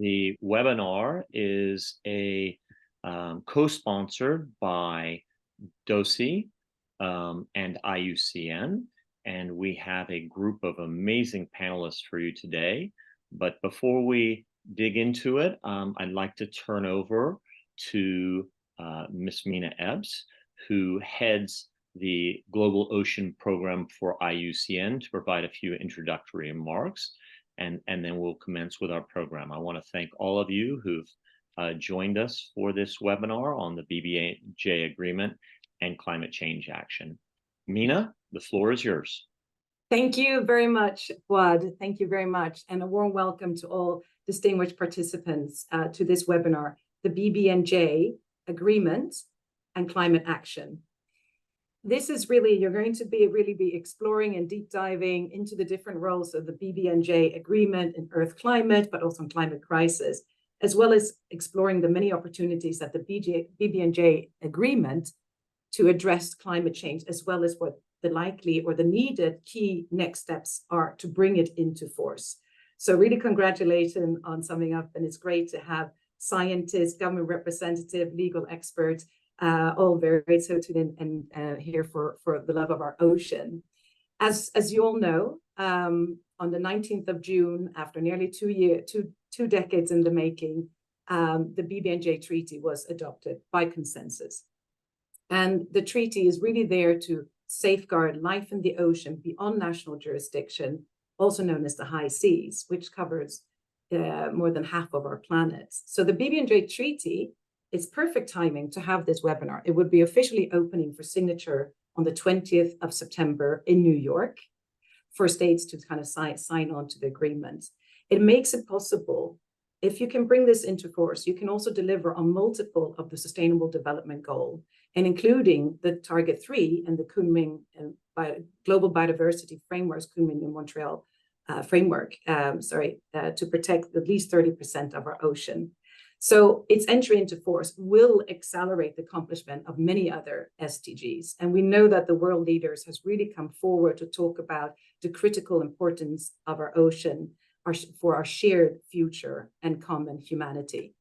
The webinar is a co-sponsored by DOSI and IUCN, and we have a group of amazing panelists for you today. But before we dig into it, I'd like to turn over to Ms. Mina Ebbs, who heads the Global Ocean Program for IUCN, to provide a few introductory remarks, and then we'll commence with our program. I want to thank all of you who've joined us for this webinar on the BBNJ agreement and climate change action. Mina, the floor is yours. Thank you very much, Fuad. Thank you very much. And a warm welcome to all distinguished participants to this webinar, the BBNJ Agreement and Climate Action. This is really, you're going to really be exploring and deep diving into the different roles of the BBNJ agreement in Earth climate, but also in climate crisis, as well as exploring the many opportunities that the BBNJ agreement to address climate change, as well as what the likely or the needed key next steps are to bring it into force. So really congratulations on summing up, and it's great to have scientists, government representative, legal experts, all very so tuned in and here for the love of our ocean. As you all know, on the 19th of June, after nearly two decades in the making, the BBNJ Treaty was adopted by consensus. And the treaty is really there to safeguard life in the ocean beyond national jurisdiction, also known as the high seas, which covers more than half of our planet. So the BBNJ Treaty, it's perfect timing to have this webinar. It would be officially opening for signature on the 20th of September in New York for states to kind of sign on to the agreement. It makes it possible, if you can bring this into force, you can also deliver on multiple of the Sustainable Development Goal, and including the Target 3 and the Kunming Global Biodiversity Framework's Kunming and Montreal framework, to protect at least 30% of our ocean. So its entry into force will accelerate the accomplishment of many other SDGs. And we know that the world leaders has really come forward to talk about the critical importance of our ocean for our shared future and common humanity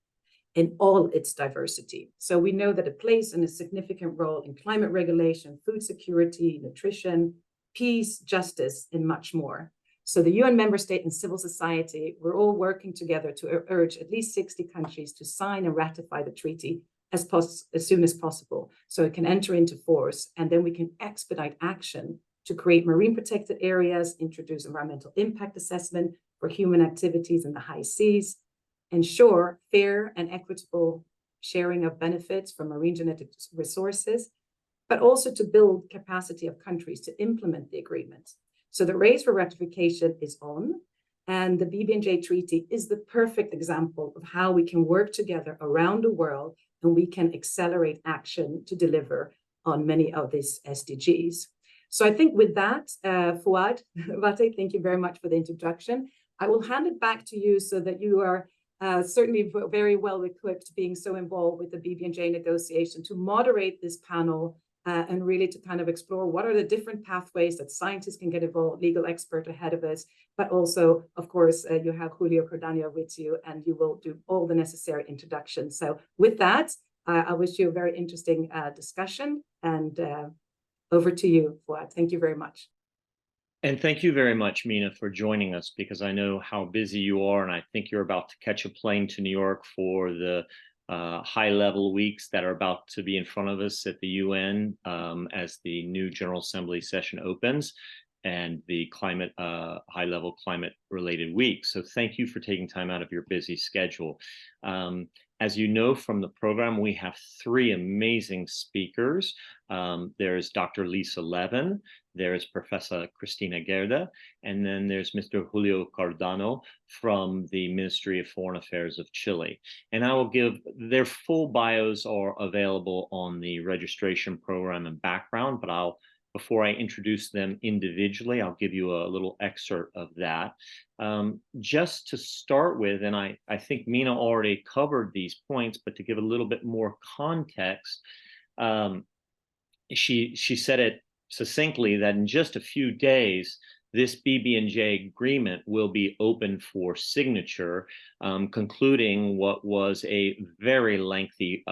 in all its diversity. So we know that it plays a significant role in climate regulation, food security, nutrition, peace, justice, and much more. So the UN member state and civil society, we're all working together to urge at least 60 countries to sign and ratify the treaty as soon as possible, so it can enter into force, and then we can expedite action to create marine protected areas, introduce environmental impact assessment for human activities in the high seas, ensure fair and equitable sharing of benefits from marine genetic resources, but also to build capacity of countries to implement the agreement. So the race for ratification is on, and the BBNJ Treaty is the perfect example of how we can work together around the world, and we can accelerate action to deliver on many of these SDGs. So I think with that, Fuad Bateh, thank you very much for the introduction. I will hand it back to you so that you are certainly very well equipped, being so involved with the BBNJ negotiation, to moderate this panel and really to kind of explore what are the different pathways that scientists can get involved, legal expert ahead of us, but also, of course, you have Julio Cordano with you, and you will do all the necessary introductions. So with that, I wish you a very interesting discussion, and over to you, Fuad. Thank you very much. And thank you very much, Mina, for joining us, because I know how busy you are, and I think you're about to catch a plane to New York for the high-level weeks that are about to be in front of us at the UN as the new General Assembly session opens, and the climate high-level climate-related week. So thank you for taking time out of your busy schedule. As you know from the program, we have three amazing speakers. There's Dr. Lisa Levin, there's Professor Kristina Gjerde, and then there's Mr. Julio Cordano from the Ministry of Foreign Affairs of Chile. And I will give, their full bios are available on the registration program and background, but before I introduce them individually, I'll give you a little excerpt of that. Just to start with, and I think Mina already covered these points, but to give a little bit more context, she said it succinctly that in just a few days, this BBNJ agreement will be open for signature, concluding what was a very lengthy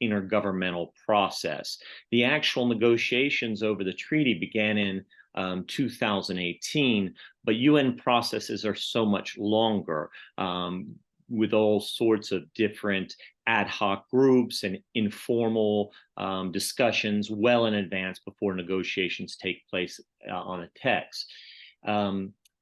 intergovernmental process. The actual negotiations over the treaty began in 2018, but UN processes are so much longer, with all sorts of different ad hoc groups and informal discussions well in advance before negotiations take place on a text.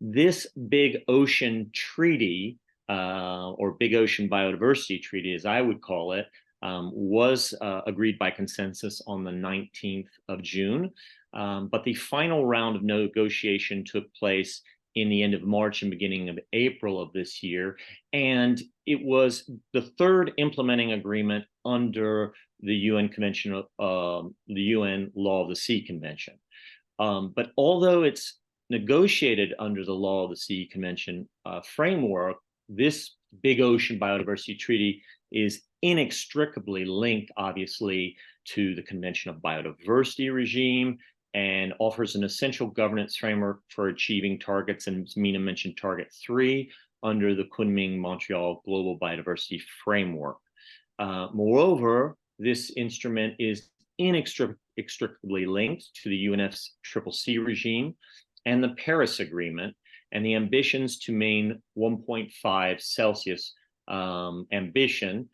This Big Ocean Treaty, or Big Ocean Biodiversity Treaty, as I would call it, was agreed by consensus on the 19th of June. But the final round of negotiation took place in the end of March and beginning of April of this year. And it was the third implementing agreement under the UN Convention, the UN Law of the Sea Convention. But although it's negotiated under the Law of the Sea Convention framework, this Big Ocean Biodiversity Treaty is inextricably linked, obviously, to the Convention of Biodiversity regime, and offers an essential governance framework for achieving targets, and Mina mentioned Target 3 under the Kunming-Montreal Global Biodiversity Framework. Moreover, this instrument is inextricably linked to the UNFCCC regime and the Paris Agreement, and the ambitions to maintain 1.5 Celsius ambition,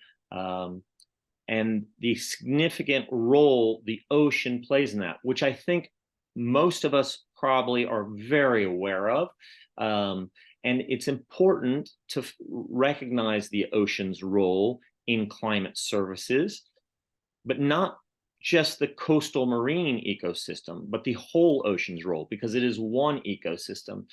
and the significant role the ocean plays in that, which I think most of us probably are very aware of. And it's important to recognize the ocean's role in climate services, but not just the coastal marine ecosystem, but the whole ocean's role, because it is one ecosystem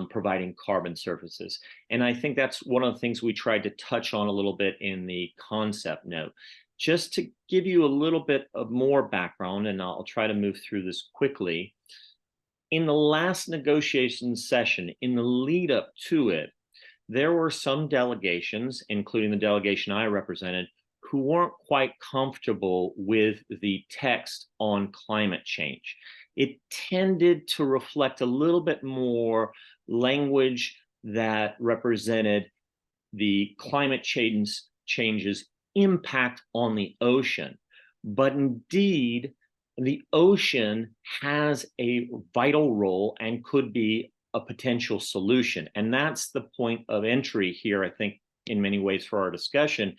providing carbon services. And I think that's one of the things we tried to touch on a little bit in the concept note. Just to give you a little bit of more background, and I'll try to move through this quickly. In the last negotiation session, in the lead up to it, there were some delegations, including the delegation I represented, who weren't quite comfortable with the text on climate change. It tended to reflect a little bit more language that represented the climate change's impact on the ocean. But indeed, the ocean has a vital role and could be a potential solution. And that's the point of entry here, I think, in many ways for our discussion,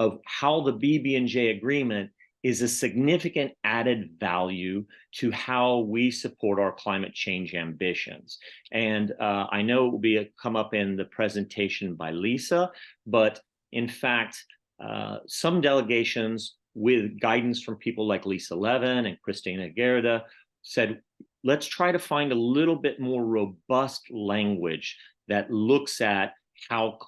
of how the BBNJ agreement is a significant added value to how we support our climate change ambitions. And I know it will come up in the presentation by Lisa, but in fact, some delegations, with guidance from people like Lisa Levin and Kristina Gjerde, said, let's try to find a little bit more robust language that looks at how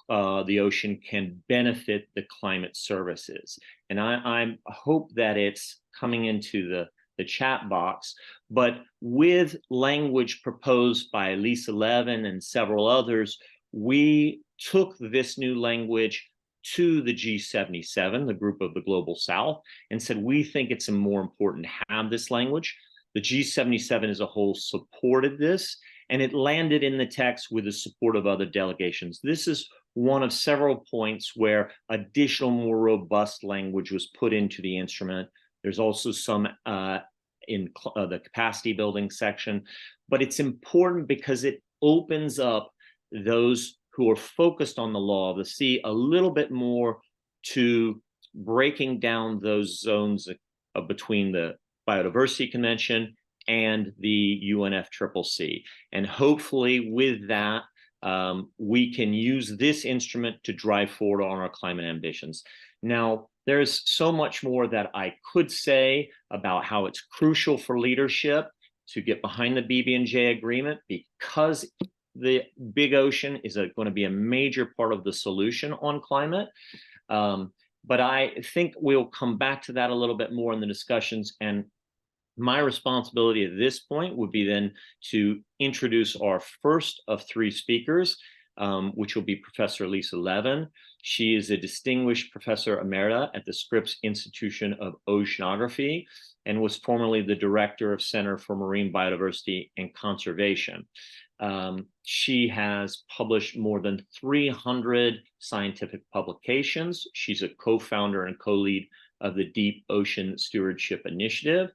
the ocean can benefit the climate services. And I hope that it's coming into the chat box, but with language proposed by Lisa Levin and several others, we took this new language to the G77, the group of the Global South, and said, we think it's more important to have this language. The G77 as a whole supported this, and it landed in the text with the support of other delegations. This is one of several points where additional, more robust language was put into the instrument. There's also some in the capacity building section, but it's important because it opens up those who are focused on the law of the sea a little bit more to breaking down those zones between the Biodiversity Convention and the UNFCCC. And hopefully with that, we can use this instrument to drive forward on our climate ambitions. Now, there's so much more that I could say about how it's crucial for leadership to get behind the BBNJ agreement, because the big ocean is going to be a major part of the solution on climate. But I think we'll come back to that a little bit more in the discussions. And my responsibility at this point would be then to introduce our first of three speakers, which will be Professor Lisa Levin. She is a distinguished professor emerita at the Scripps Institution of Oceanography, and was formerly the director of Center for Marine Biodiversity and Conservation. She has published more than 300 scientific publications. She's a co-founder and co-lead of the Deep-Ocean Stewardship Initiative.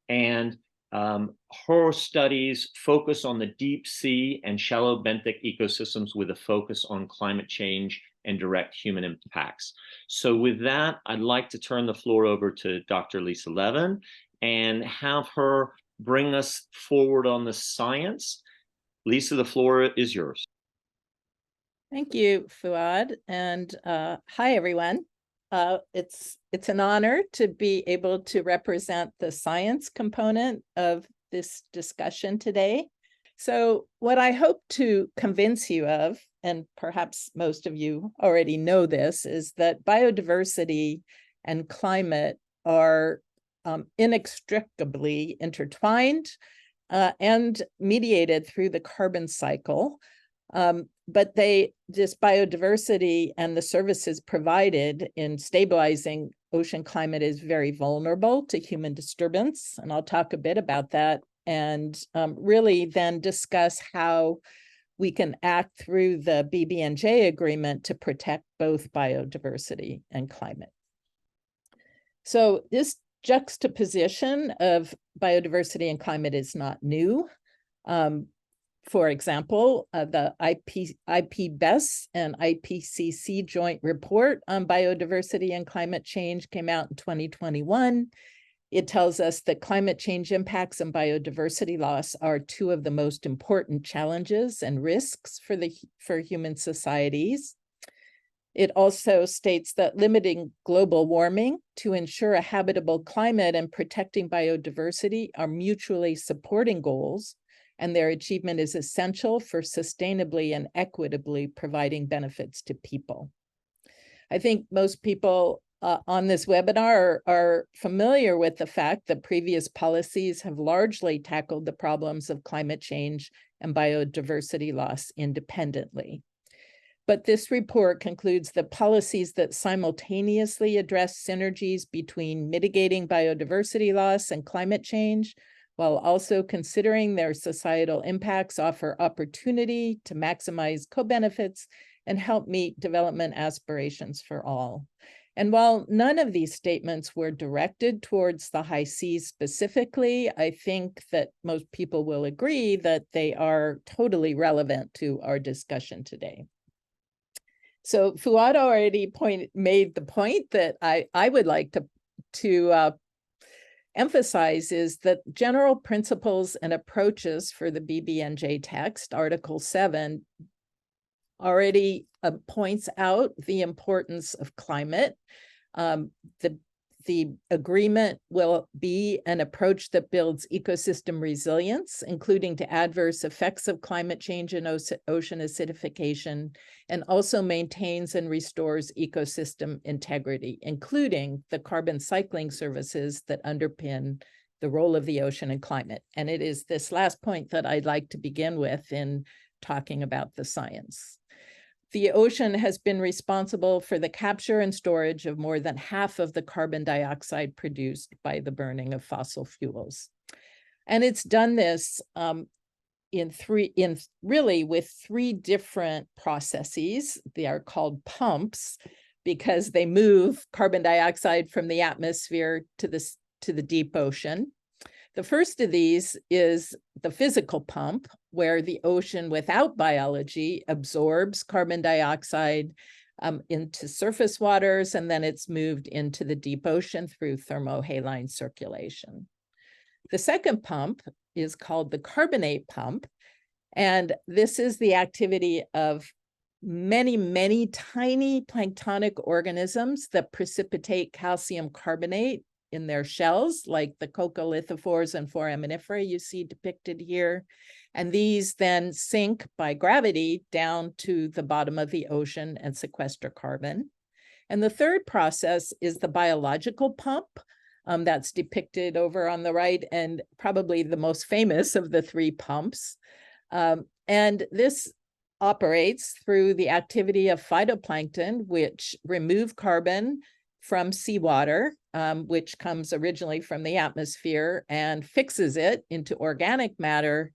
And her studies focus on the deep sea and shallow benthic ecosystems with a focus on climate change and direct human impacts. So with that, I'd like to turn the floor over to Dr. Lisa Levin and have her bring us forward on the science. Lisa, the floor is yours. Thank you, Fuad, and hi, everyone. It's an honor to be able to represent the science component of this discussion today. So what I hope to convince you of, and perhaps most of you already know this, is that biodiversity and climate are inextricably intertwined and mediated through the carbon cycle. But this biodiversity and the services provided in stabilizing ocean climate is very vulnerable to human disturbance. And I'll talk a bit about that and really then discuss how we can act through the BBNJ agreement to protect both biodiversity and climate. So this juxtaposition of biodiversity and climate is not new. For example, the IPBES and IPCC joint report on biodiversity and climate change came out in 2021. It tells us that climate change impacts and biodiversity loss are two of the most important challenges and risks for human societies. It also states that limiting global warming to ensure a habitable climate and protecting biodiversity are mutually supporting goals, and their achievement is essential for sustainably and equitably providing benefits to people. I think most people on this webinar are familiar with the fact that previous policies have largely tackled the problems of climate change and biodiversity loss independently. But this report concludes that policies that simultaneously address synergies between mitigating biodiversity loss and climate change, while also considering their societal impacts, offer opportunity to maximize co-benefits and help meet development aspirations for all. And while none of these statements were directed towards the high seas specifically, I think that most people will agree that they are totally relevant to our discussion today. So Fuad already made the point that I would like to emphasize is that general principles and approaches for the BBNJ text, Article 7, already points out the importance of climate. The agreement will be an approach that builds ecosystem resilience, including to adverse effects of climate change and ocean acidification, and also maintains and restores ecosystem integrity, including the carbon cycling services that underpin the role of the ocean and climate. And it is this last point that I'd like to begin with in talking about the science. The ocean has been responsible for the capture and storage of more than half of the carbon dioxide produced by the burning of fossil fuels. And it's done this really with three different processes. They are called pumps because they move carbon dioxide from the atmosphere to the deep ocean. The first of these is the physical pump, where the ocean without biology absorbs carbon dioxide into surface waters, and then it's moved into the deep ocean through thermohaline circulation. The second pump is called the carbonate pump, and this is the activity of many, many tiny planktonic organisms that precipitate calcium carbonate in their shells, like the coccolithophores and foraminifera you see depicted here. And these then sink by gravity down to the bottom of the ocean and sequester carbon. And the third process is the biological pump that's depicted over on the right, and probably the most famous of the three pumps. And this operates through the activity of phytoplankton, which remove carbon from seawater, which comes originally from the atmosphere, and fixes it into organic matter.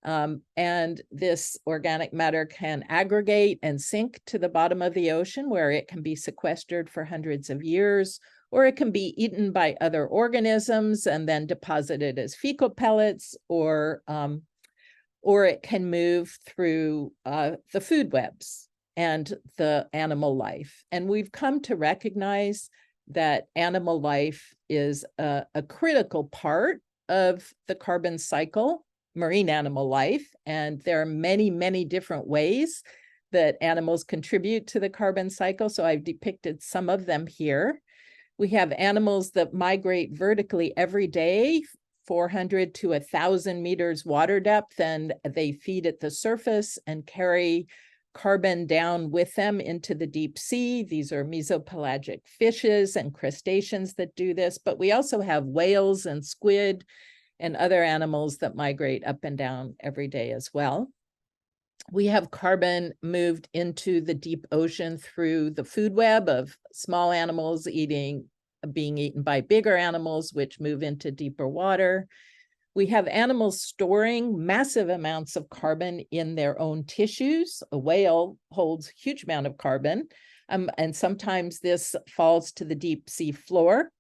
And this organic matter can aggregate and sink to the bottom of the ocean, where it can be sequestered for hundreds of years, or it can be eaten by other organisms and then deposited as fecal pellets, or it can move through the food webs and the animal life. And we've come to recognize that animal life is a critical part of the carbon cycle, marine animal life, and there are many, many different ways that animals contribute to the carbon cycle. So I've depicted some of them here. We have animals that migrate vertically every day, 400 to 1,000 meters water depth, and they feed at the surface and carry carbon down with them into the deep sea. These are mesopelagic fishes and crustaceans that do this, but we also have whales and squid and other animals that migrate up and down every day as well. We have carbon moved into the deep ocean through the food web of small animals being eaten by bigger animals, which move into deeper water. We have animals storing massive amounts of carbon in their own tissues. A whale holds a huge amount of carbon, and sometimes this falls to the deep sea floor.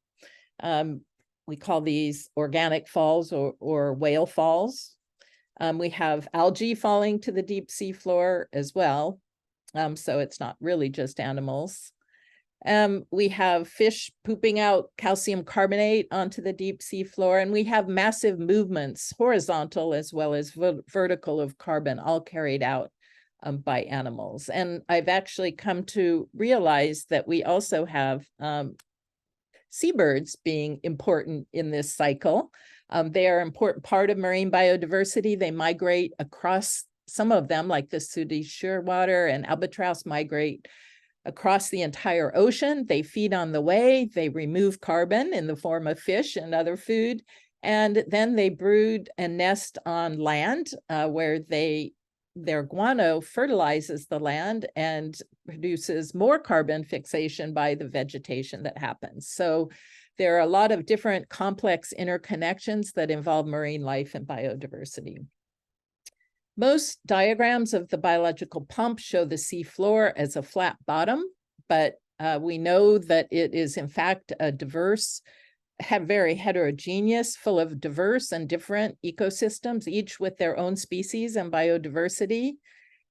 We call these organic falls or whale falls. We have algae falling to the deep sea floor as well. So it's not really just animals. We have fish pooping out calcium carbonate onto the deep sea floor, and we have massive movements, horizontal as well as vertical, of carbon, all carried out by animals. And I've actually come to realize that we also have seabirds being important in this cycle. They are an important part of marine biodiversity. They migrate across, some of them, like the sooty shearwater and albatross, migrate across the entire ocean. They feed on the way, they remove carbon in the form of fish and other food, and then they brood and nest on land where their guano fertilizes the land and produces more carbon fixation by the vegetation that happens. So there are a lot of different complex interconnections that involve marine life and biodiversity. Most diagrams of the biological pump show the sea floor as a flat bottom, but we know that it is in fact a very heterogeneous, full of diverse and different ecosystems, each with their own species and biodiversity,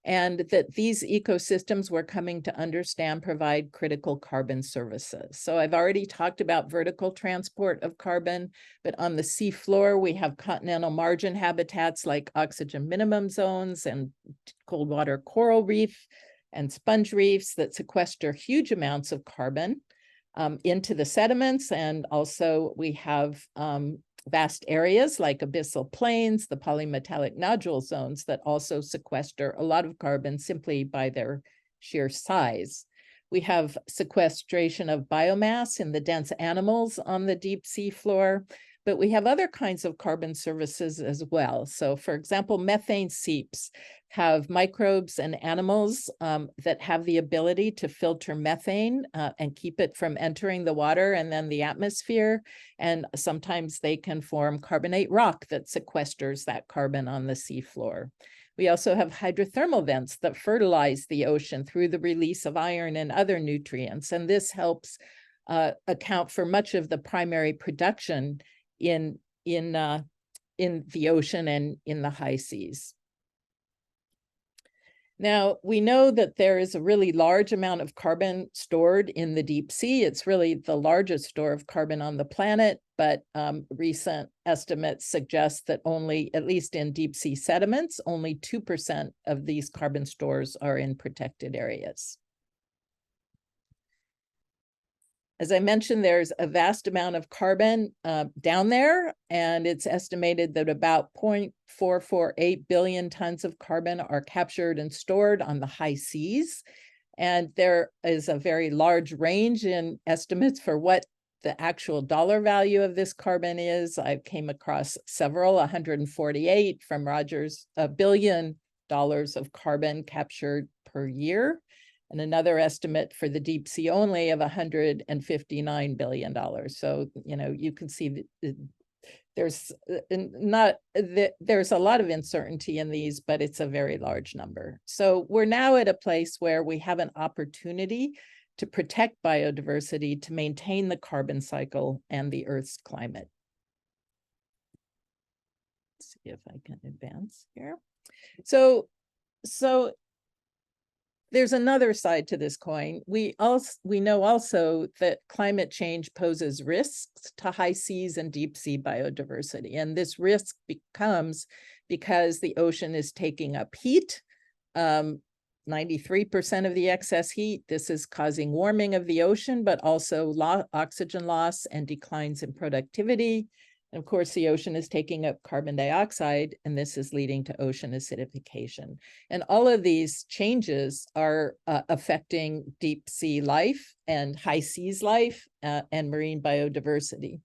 and that these ecosystems we're coming to understand provide critical carbon services. So I've already talked about vertical transport of carbon, but on the sea floor, we have continental margin habitats like oxygen minimum zones and cold water coral reef and sponge reefs that sequester huge amounts of carbon into the sediments. And also we have vast areas like abyssal plains, the polymetallic nodule zones that also sequester a lot of carbon simply by their sheer size. We have sequestration of biomass in the dense animals on the deep sea floor, but we have other kinds of carbon services as well. So for example, methane seeps have microbes and animals that have the ability to filter methane and keep it from entering the water and then the atmosphere. And sometimes they can form carbonate rock that sequesters that carbon on the seafloor. We also have hydrothermal vents that fertilize the ocean through the release of iron and other nutrients. And this helps account for much of the primary production in the ocean and in the high seas. Now, we know that there is a really large amount of carbon stored in the deep sea. It's really the largest store of carbon on the planet, but recent estimates suggest that only, at least in deep sea sediments, only 2% of these carbon stores are in protected areas. As I mentioned, there's a vast amount of carbon down there, and it's estimated that about 0.448 billion tons of carbon are captured and stored on the high seas. And there is a very large range in estimates for what the actual dollar value of this carbon is. I came across several, 148 from Rogers, $1 billion of carbon captured per year. and another estimate for the deep sea only of $159 billion. So, you know, you can see that there's there's a lot of uncertainty in these, but it's a very large number. So we're now at a place where we have an opportunity to protect biodiversity, to maintain the carbon cycle and the Earth's climate. Let's see if I can advance here. So there's another side to this coin. We know also that climate change poses risks to high seas and deep sea biodiversity. And this risk becomes because the ocean is taking up heat, 93% of the excess heat. This is causing warming of the ocean, but also oxygen loss and declines in productivity. And of course, the ocean is taking up carbon dioxide, and this is leading to ocean acidification. And all of these changes are affecting deep sea life and high seas life and marine biodiversity.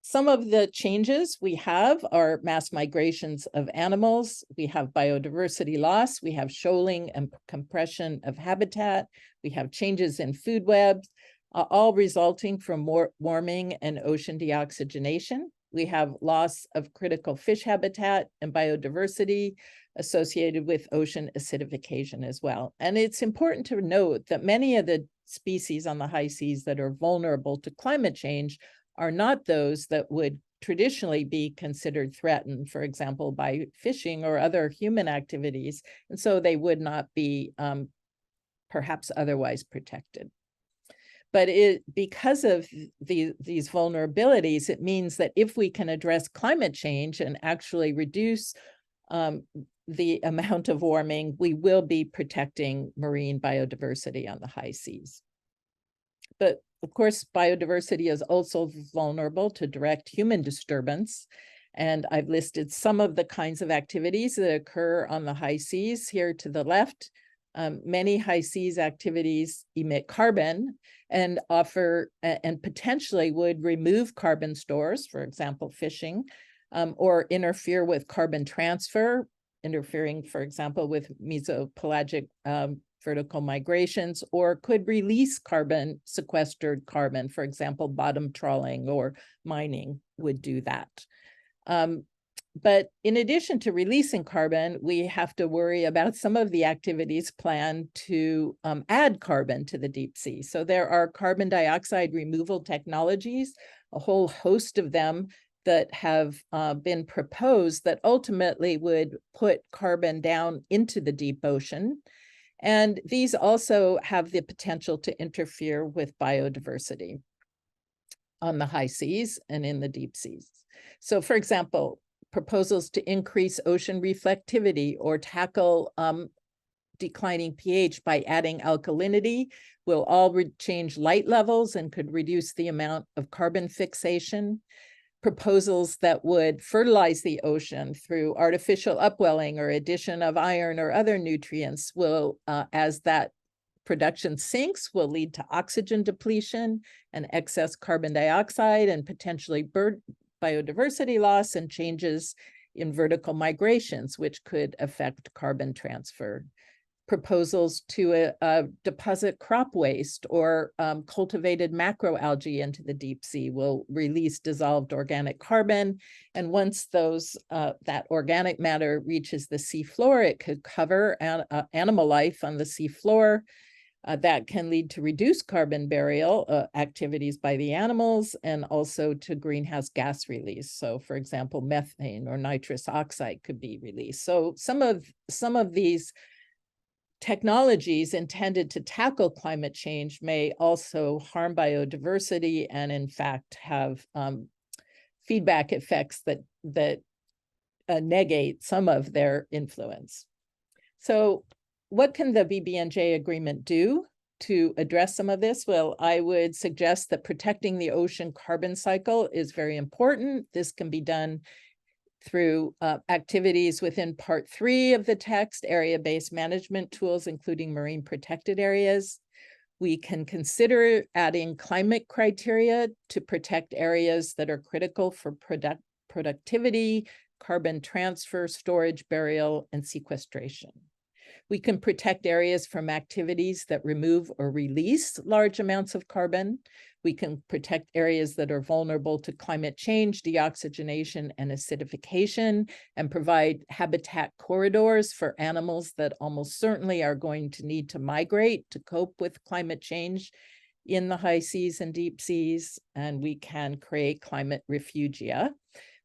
Some of the changes we have are mass migrations of animals. We have biodiversity loss. We have shoaling and compression of habitat. We have changes in food webs, all resulting from more warming and ocean deoxygenation. We have loss of critical fish habitat and biodiversity associated with ocean acidification as well. And it's important to note that many of the species on the high seas that are vulnerable to climate change are not those that would traditionally be considered threatened, for example, by fishing or other human activities. And so they would not be perhaps otherwise protected. But because of these vulnerabilities, it means that if we can address climate change and actually reduce the amount of warming, we will be protecting marine biodiversity on the high seas. But of course, biodiversity is also vulnerable to direct human disturbance. And I've listed some of the kinds of activities that occur on the high seas here to the left. Many high seas activities emit carbon and offer and potentially would remove carbon stores, for example, fishing, or interfere with carbon transfer, interfering, for example, with mesopelagic vertical migrations, or could release carbon, sequestered carbon, for example, bottom trawling or mining would do that. But in addition to releasing carbon, we have to worry about some of the activities planned to add carbon to the deep sea. So there are carbon dioxide removal technologies, a whole host of them that have been proposed that ultimately would put carbon down into the deep ocean. And these also have the potential to interfere with biodiversity on the high seas and in the deep seas. So for example, proposals to increase ocean reflectivity or tackle declining pH by adding alkalinity will all change light levels and could reduce the amount of carbon fixation. Proposals that would fertilize the ocean through artificial upwelling or addition of iron or other nutrients will, as that production sinks, will lead to oxygen depletion and excess carbon dioxide and potentially biodiversity loss and changes in vertical migrations, which could affect carbon transfer. Proposals to deposit crop waste or cultivated macroalgae into the deep sea will release dissolved organic carbon. And once that organic matter reaches the sea floor, it could cover animal life on the sea floor. That can lead to reduced carbon burial activities by the animals and also to greenhouse gas release. So for example, methane or nitrous oxide could be released. So some of these technologies intended to tackle climate change may also harm biodiversity and in fact have feedback effects that negate some of their influence. So what can the BBNJ agreement do to address some of this? Well, I would suggest that protecting the ocean carbon cycle is very important. This can be done through activities within Part 3 of the text, area-based management tools, including marine protected areas. We can consider adding climate criteria to protect areas that are critical for productivity, carbon transfer, storage, burial, and sequestration. We can protect areas from activities that remove or release large amounts of carbon. We can protect areas that are vulnerable to climate change, deoxygenation, and acidification, and provide habitat corridors for animals that almost certainly are going to need to migrate to cope with climate change in the high seas and deep seas. And we can create climate refugia.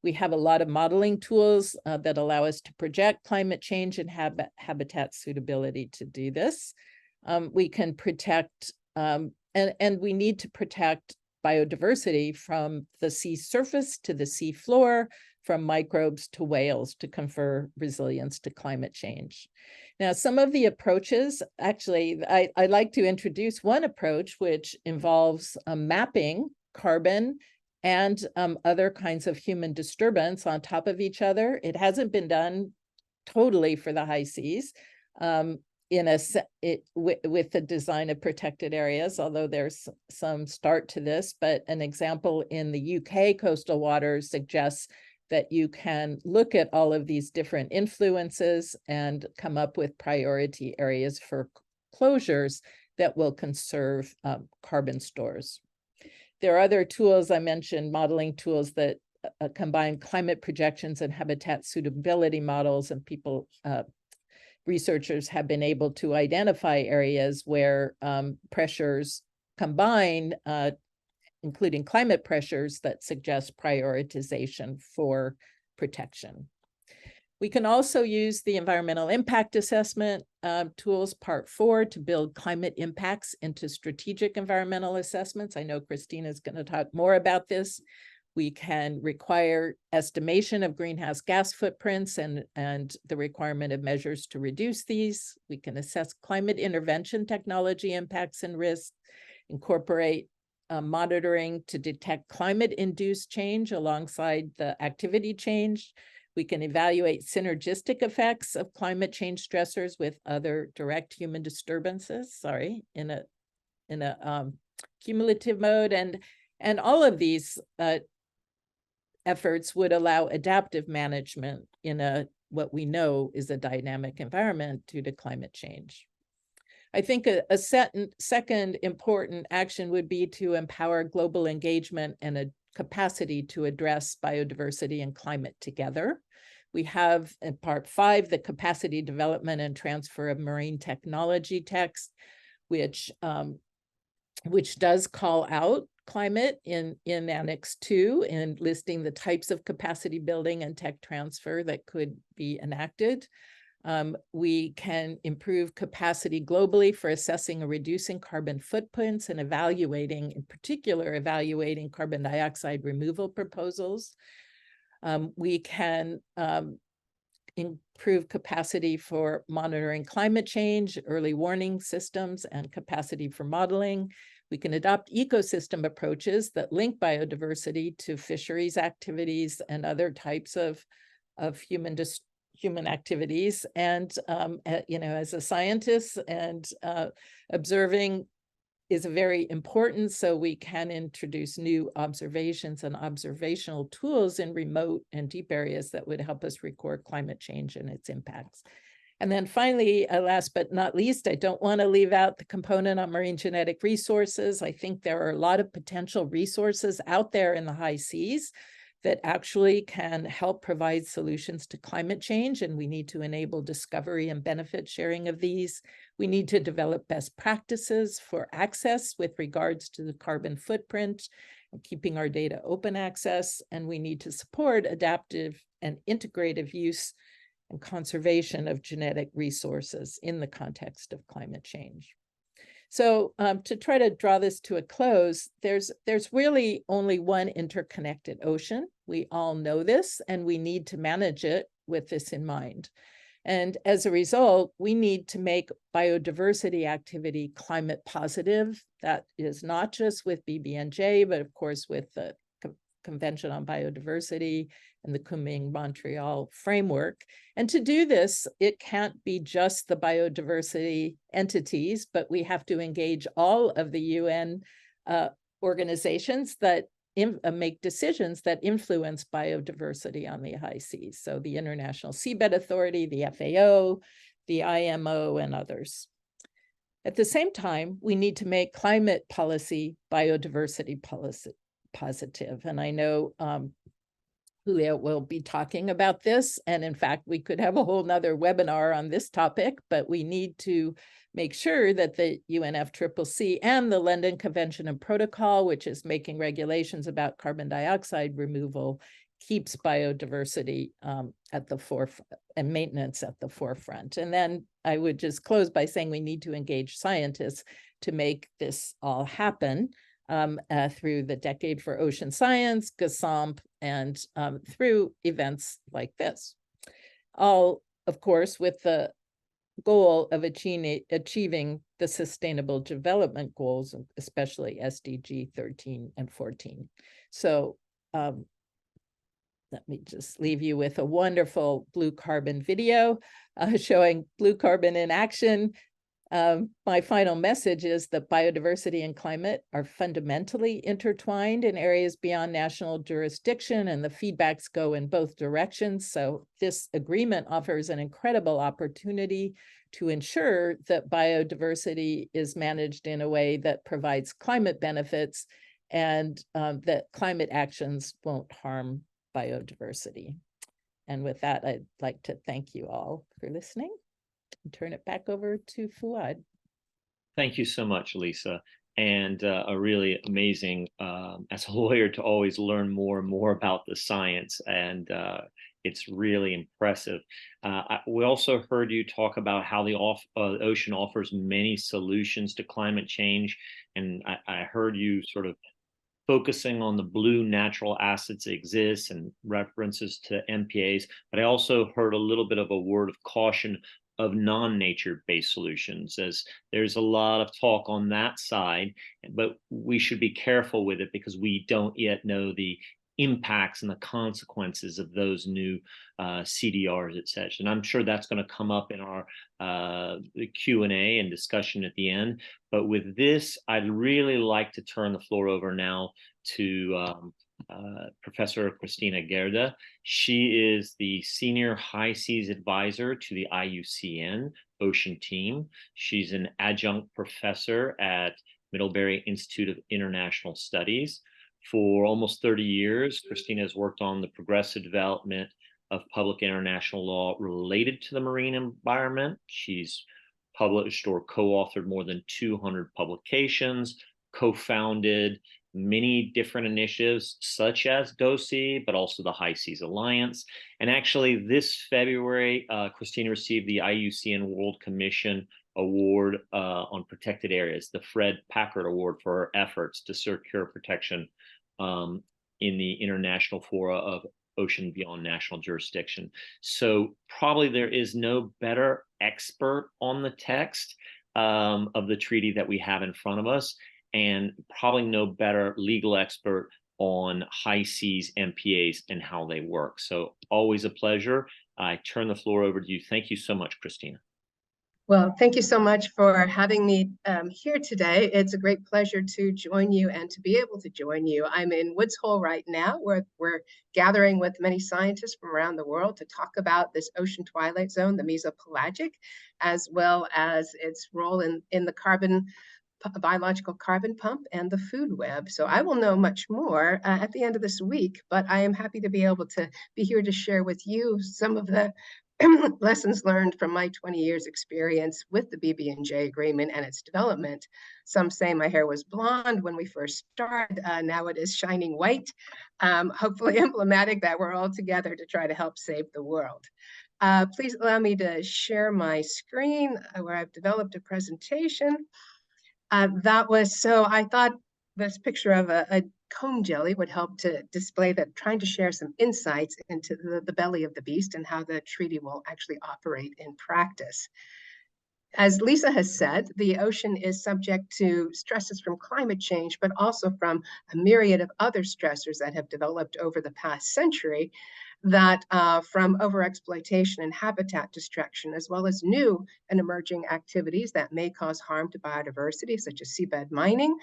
We have a lot of modeling tools that allow us to project climate change and habitat suitability to do this. We can protect, and we need to protect biodiversity from the sea surface to the sea floor, from microbes to whales, to confer resilience to climate change. Now, some of the approaches, actually, I'd like to introduce one approach which involves mapping carbon and other kinds of human disturbance on top of each other. It hasn't been done totally for the high seas with the design of protected areas, although there's some start to this. But an example in the UK coastal waters suggests that you can look at all of these different influences and come up with priority areas for closures that will conserve carbon stores. There are other tools I mentioned, modeling tools that combine climate projections and habitat suitability models, and researchers have been able to identify areas where pressures combine, including climate pressures, that suggest prioritization for protection. We can also use the environmental impact assessment tools, part 4, to build climate impacts into strategic environmental assessments. I know Kristina is going to talk more about this. We can require estimation of greenhouse gas footprints and the requirement of measures to reduce these. We can assess climate intervention technology impacts and risks, incorporate monitoring to detect climate-induced change alongside the activity change. We can evaluate synergistic effects of climate change stressors with other direct human disturbances, in a cumulative mode. And all of these efforts would allow adaptive management in what we know is a dynamic environment due to climate change. I think a second important action would be to empower global engagement and a capacity to address biodiversity and climate together. We have in part 5, the capacity development and transfer of marine technology text, which does call out climate in Annex 2 and listing the types of capacity building and tech transfer that could be enacted. We can improve capacity globally for assessing and reducing carbon footprints and evaluating, in particular, evaluating carbon dioxide removal proposals. We can improve capacity for monitoring climate change, early warning systems, and capacity for modeling. We can adopt ecosystem approaches that link biodiversity to fisheries activities and other types of human activities. And as a scientist, and observing is very important, so we can introduce new observations and observational tools in remote and deep areas that would help us record climate change and its impacts. And then finally, last but not least, I don't want to leave out the component on marine genetic resources. I think there are a lot of potential resources out there in the high seas that actually can help provide solutions to climate change, and we need to enable discovery and benefit sharing of these. We need to develop best practices for access with regards to the carbon footprint and keeping our data open access, and we need to support adaptive and integrative use and conservation of genetic resources in the context of climate change. So to try to draw this to a close, there's really only one interconnected ocean. We all know this, and we need to manage it with this in mind. And as a result, we need to make biodiversity activity climate positive. That is not just with BBNJ, but of course with the Convention on Biodiversity and the Kunming-Montreal framework. And to do this, it can't be just the biodiversity entities, but we have to engage all of the UN organizations that make decisions that influence biodiversity on the high seas. So the International Seabed Authority, the FAO, the IMO, and others. At the same time, we need to make climate policy biodiversity policy positive. And I know Julio will be talking about this. And in fact, we could have a whole nother webinar on this topic, but we need to make sure that the UNFCCC and the London Convention and Protocol, which is making regulations about carbon dioxide removal, keeps biodiversity at the forefront and maintenance at the forefront. And then I would just close by saying we need to engage scientists to make this all happen through the Decade for Ocean Science, GASAMP, and through events like this. All, of course, with the goal of achieving the Sustainable Development Goals, especially SDG 13 and 14. So let me just leave you with a wonderful blue carbon video showing blue carbon in action. My final message is that biodiversity and climate are fundamentally intertwined in areas beyond national jurisdiction, and the feedbacks go in both directions. So this agreement offers an incredible opportunity to ensure that biodiversity is managed in a way that provides climate benefits and that climate actions won't harm biodiversity. And with that, I'd like to thank you all for listening and turn it back over to Fuad. Thank you so much, Lisa. And a really amazing, as a lawyer, to always learn more and more about the science. And it's really impressive. We also heard you talk about how the ocean offers many solutions to climate change. And I heard you sort of focusing on the blue natural assets that exist and references to MPAs, but I also heard a little bit of a word of caution of non-nature-based solutions, as there's a lot of talk on that side, but we should be careful with it because we don't yet know the impacts and the consequences of those new CDRs, et cetera. And I'm sure that's going to come up in our the Q&A and discussion at the end. But with this, I'd really like to turn the floor over now to Professor Kristina Gjerde. She is the Senior High Seas Advisor to the IUCN Ocean Team. She's an adjunct professor at Middlebury Institute of International Studies. For almost 30 years, Kristina has worked on the progressive development of public international law related to the marine environment. She's published or co-authored more than 200 publications, co-founded many different initiatives such as DOSI, but also the High Seas Alliance. And actually this February, Kristina received the IUCN World Commission Award on Protected Areas, the Fred Packard Award, for her efforts to secure protection in the international fora of ocean beyond national jurisdiction. So probably there is no better expert on the text of the treaty that we have in front of us, and probably no better legal expert on high seas MPAs and how they work. So always a pleasure. I turn the floor over to you. Thank you so much, Kristina. Well, thank you so much for having me here today. It's a great pleasure to join you and to be able to join you. I'm in Woods Hole right now, where we're gathering with many scientists from around the world to talk about this ocean twilight zone, the mesopelagic, as well as its role in the biological carbon pump and the food web. So I will know much more at the end of this week, but I am happy to be able to be here to share with you some of the lessons learned from my 20 years experience with the BBNJ agreement and its development. Some say my hair was blonde when we first started. Now it is shining white, hopefully emblematic that we're all together to try to help save the world. Please allow me to share my screen where I've developed a presentation. So I thought this picture of a comb jelly would help to display that, trying to share some insights into the belly of the beast and how the treaty will actually operate in practice. As Lisa has said, the ocean is subject to stresses from climate change, but also from a myriad of other stressors that have developed over the past century. that from overexploitation and habitat destruction, as well as new and emerging activities that may cause harm to biodiversity, such as seabed mining,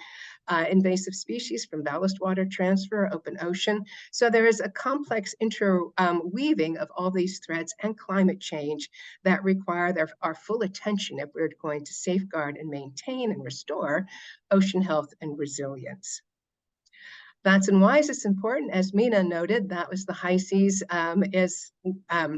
invasive species from ballast water transfer, open ocean. So there is a complex interweaving of all these threats and climate change that require our full attention if we're going to safeguard and maintain and restore ocean health and resilience. That's and why is this important? As Mina noted, that was the high seas is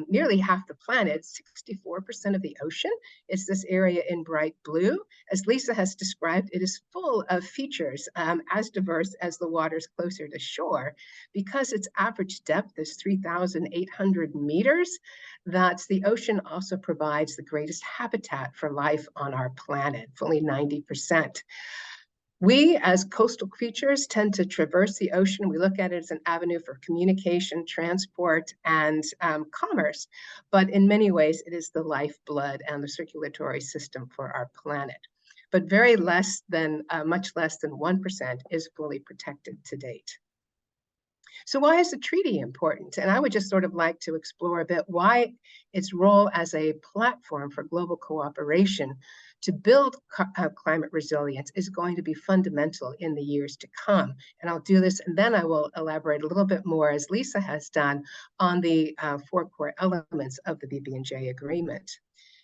nearly half the planet, 64% of the ocean. It's this area in bright blue. As Lisa has described, it is full of features as diverse as the waters closer to shore. Because its average depth is 3,800 meters, that's the ocean also provides the greatest habitat for life on our planet, fully 90%. We, as coastal creatures, tend to traverse the ocean. We look at it as an avenue for communication, transport, and commerce. But in many ways, it is the lifeblood and the circulatory system for our planet. But very less than, much less than 1% is fully protected to date. So why is the treaty important? And I would just sort of like to explore a bit why its role as a platform for global cooperation to build climate resilience is going to be fundamental in the years to come. And I'll do this, and then I will elaborate a little bit more, as Lisa has done, on the 4 core elements of the BBNJ agreement.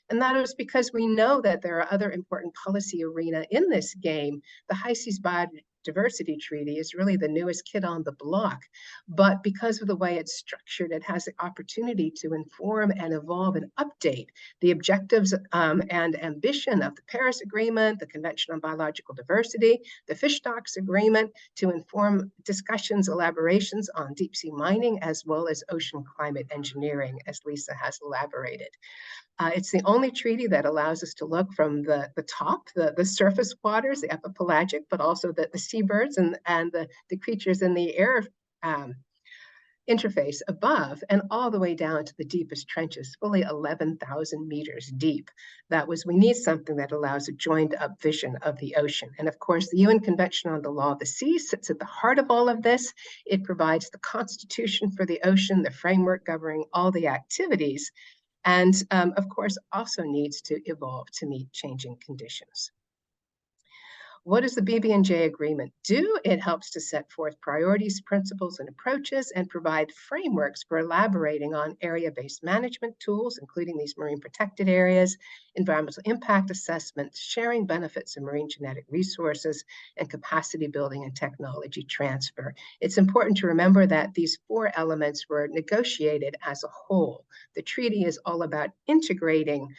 And that is because we know that there are other important policy arena in this game. The High Seas Biodiversity Treaty is really the newest kid on the block, but because of the way it's structured, it has the opportunity to inform and evolve and update the objectives and ambition of the Paris Agreement, the Convention on Biological Diversity, the Fish Stocks Agreement, to inform discussions, elaborations on deep sea mining, as well as ocean climate engineering, as Lisa has elaborated. It's the only treaty that allows us to look from the top, the surface waters, the epipelagic, but also the seabirds and the creatures in the air interface above, and all the way down to the deepest trenches, fully 11,000 meters deep. We need something that allows a joined up vision of the ocean. And of course, the UN Convention on the Law of the Sea sits at the heart of all of this. It provides the constitution for the ocean, the framework governing all the activities, and of course, also needs to evolve to meet changing conditions. What does the BBNJ agreement do? It helps to set forth priorities, principles, and approaches, and provide frameworks for elaborating on area-based management tools, including these marine protected areas, environmental impact assessments, sharing benefits of marine genetic resources, and capacity building and technology transfer. It's important to remember that these 4 elements were negotiated as a whole. The treaty is all about integrating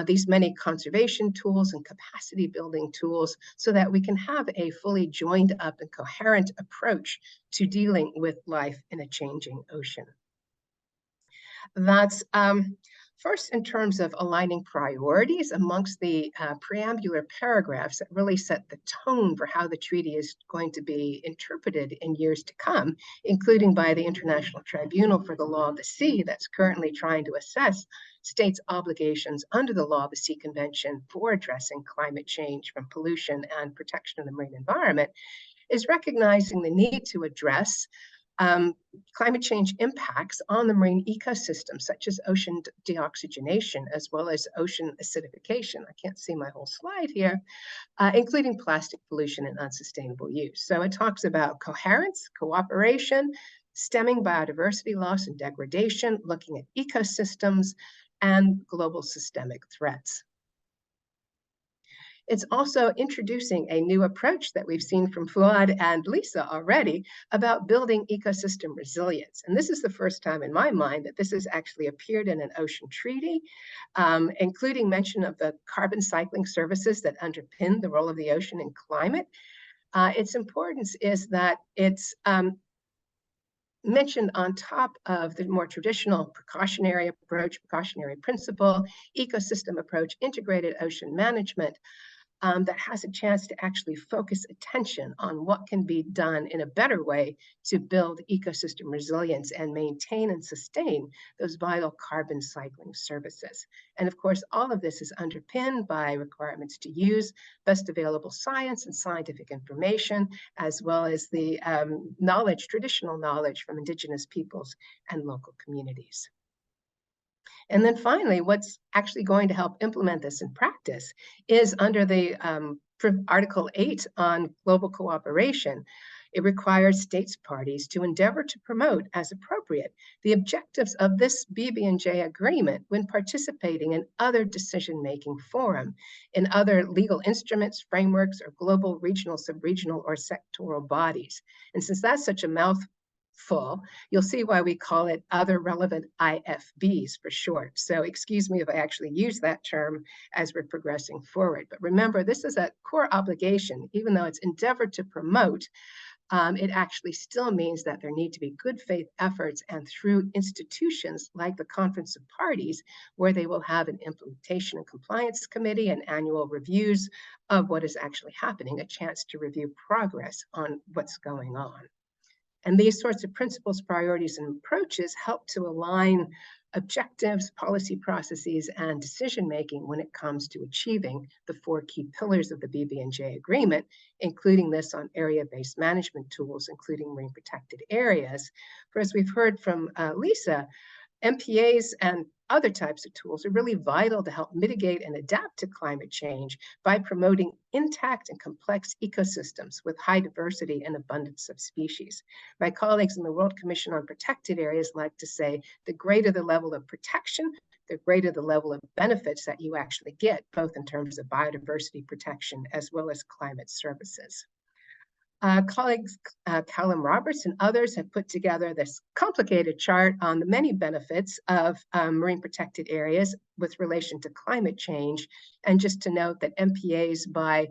these many conservation tools and capacity building tools so that we can have a fully joined up and coherent approach to dealing with life in a changing ocean. That's first in terms of aligning priorities amongst the preambular paragraphs that really set the tone for how the treaty is going to be interpreted in years to come, including by the International Tribunal for the Law of the Sea that's currently trying to assess states' obligations under the Law of the Sea Convention for addressing climate change from pollution and protection of the marine environment, is recognizing the need to address climate change impacts on the marine ecosystem, such as ocean deoxygenation, as well as ocean acidification. I can't see my whole slide here, including plastic pollution and unsustainable use. So it talks about coherence, cooperation, stemming biodiversity loss and degradation, looking at ecosystems, and global systemic threats. It's also introducing a new approach that we've seen from Fuad and Lisa already about building ecosystem resilience. And this is the first time in my mind that this has actually appeared in an ocean treaty, including mention of the carbon cycling services that underpin the role of the ocean in climate. Its importance is that it's mentioned on top of the more traditional precautionary approach, precautionary principle, ecosystem approach, integrated ocean management, that has a chance to actually focus attention on what can be done in a better way to build ecosystem resilience and maintain and sustain those vital carbon cycling services. And of course, all of this is underpinned by requirements to use best available science and scientific information, as well as the knowledge, traditional knowledge from indigenous peoples and local communities. And then finally, what's actually going to help implement this in practice is under the Article 8 on global cooperation. It requires states parties to endeavor to promote, as appropriate, the objectives of this BBNJ agreement when participating in other decision-making forum, in other legal instruments, frameworks, or global, regional, sub-regional, or sectoral bodies. And since that's such a mouthful, you'll see why we call it other relevant IFBs for short. So excuse me if I actually use that term as we're progressing forward. But remember, this is a core obligation, even though it's endeavored to promote. It actually still means that there need to be good faith efforts, and through institutions like the Conference of Parties, where they will have an implementation and compliance committee and annual reviews of what is actually happening, a chance to review progress on what's going on. And these sorts of principles, priorities, and approaches help to align objectives, policy processes, and decision-making when it comes to achieving the 4 key pillars of the BBNJ agreement, including this on area-based management tools, including marine protected areas. For as we've heard from Lisa, MPAs and other types of tools are really vital to help mitigate and adapt to climate change by promoting intact and complex ecosystems with high diversity and abundance of species. My colleagues in the World Commission on Protected Areas like to say, the greater the level of protection, the greater the level of benefits that you actually get, both in terms of biodiversity protection as well as climate services. Colleagues Callum Roberts and others have put together this complicated chart on the many benefits of marine protected areas with relation to climate change. And just to note that MPAs, by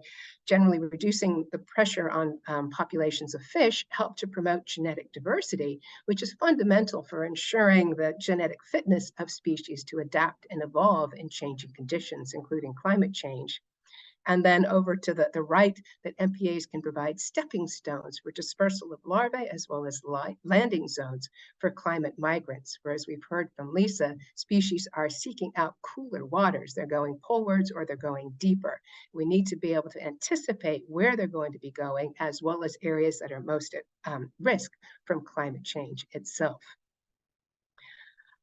generally reducing the pressure on populations of fish, help to promote genetic diversity, which is fundamental for ensuring the genetic fitness of species to adapt and evolve in changing conditions, including climate change. And then over to the right, that MPAs can provide stepping stones for dispersal of larvae, as well as landing zones for climate migrants. For as we've heard from Lisa, species are seeking out cooler waters. They're going polewards or they're going deeper. We need to be able to anticipate where they're going to be going, as well as areas that are most at risk from climate change itself.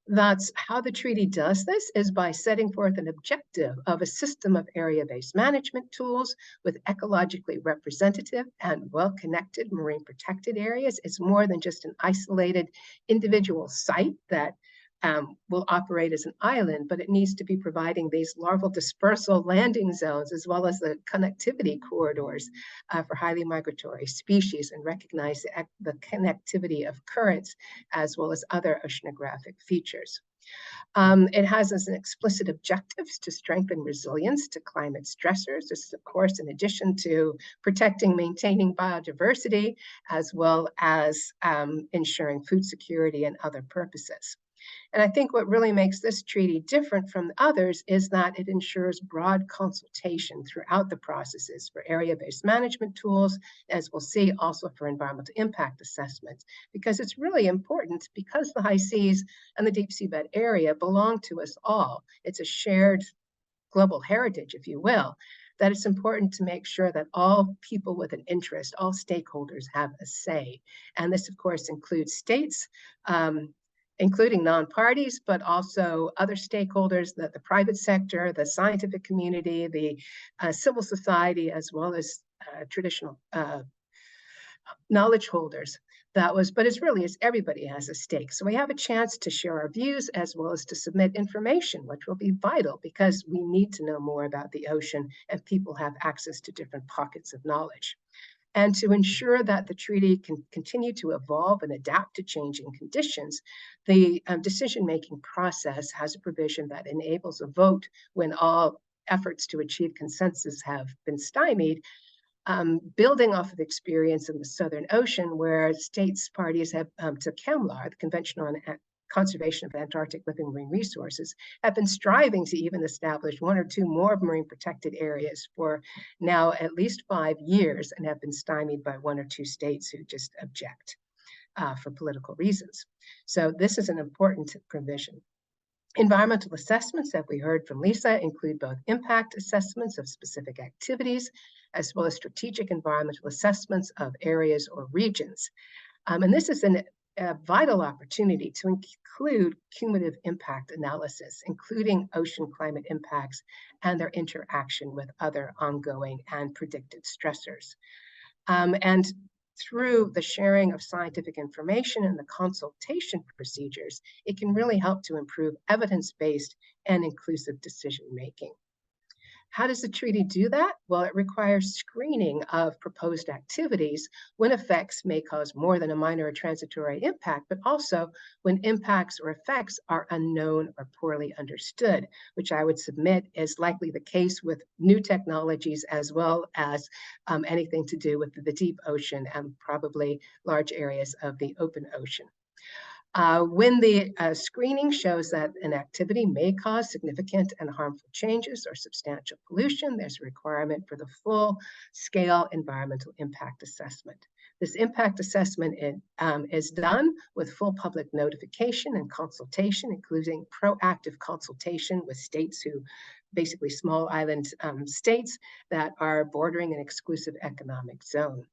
That's how the treaty does this, is by setting forth an objective of a system of area-based management tools with ecologically representative and well-connected marine protected areas. It's more than just an isolated individual site that will operate as an island, but it needs to be providing these larval dispersal landing zones, as well as the connectivity corridors for highly migratory species, and recognize the connectivity of currents, as well as other oceanographic features. It has as an explicit objectives to strengthen resilience to climate stressors. This is, of course, in addition to protecting, maintaining biodiversity, as well as ensuring food security and other purposes. And I think what really makes this treaty different from the others is that it ensures broad consultation throughout the processes for area-based management tools, as we'll see also for environmental impact assessments, because it's really important, because the high seas and the deep seabed area belong to us all. It's a shared global heritage, if you will, that it's important to make sure that all people with an interest, all stakeholders have a say. And this, of course, includes states, including non-parties, but also other stakeholders, the private sector, the scientific community, the civil society, as well as traditional knowledge holders. But it's everybody has a stake. So we have a chance to share our views, as well as to submit information, which will be vital because we need to know more about the ocean, and people have access to different pockets of knowledge. And to ensure that the treaty can continue to evolve and adapt to changing conditions, the decision-making process has a provision that enables a vote when all efforts to achieve consensus have been stymied, building off of experience in the Southern Ocean, where states parties have to CAMLAR, the Convention on Conservation of Antarctic Living Marine Resources, have been striving to even establish 1 or 2 more marine protected areas for now at least 5 years, and have been stymied by 1 or 2 states who just object for political reasons. So this is an important provision. Environmental assessments that we heard from Lisa include both impact assessments of specific activities, as well as strategic environmental assessments of areas or regions. And this is a vital opportunity to include cumulative impact analysis, including ocean climate impacts and their interaction with other ongoing and predicted stressors. And through the sharing of scientific information and the consultation procedures, it can really help to improve evidence-based and inclusive decision-making. How does the treaty do that? Well, it requires screening of proposed activities when effects may cause more than a minor or transitory impact, but also when impacts or effects are unknown or poorly understood, which I would submit is likely the case with new technologies as well as anything to do with the deep ocean and probably large areas of the open ocean. When the screening shows that an activity may cause significant and harmful changes or substantial pollution, there's a requirement for the full-scale environmental impact assessment. This impact assessment is done with full public notification and consultation, including proactive consultation with states who, basically small island states that are bordering an exclusive economic zone.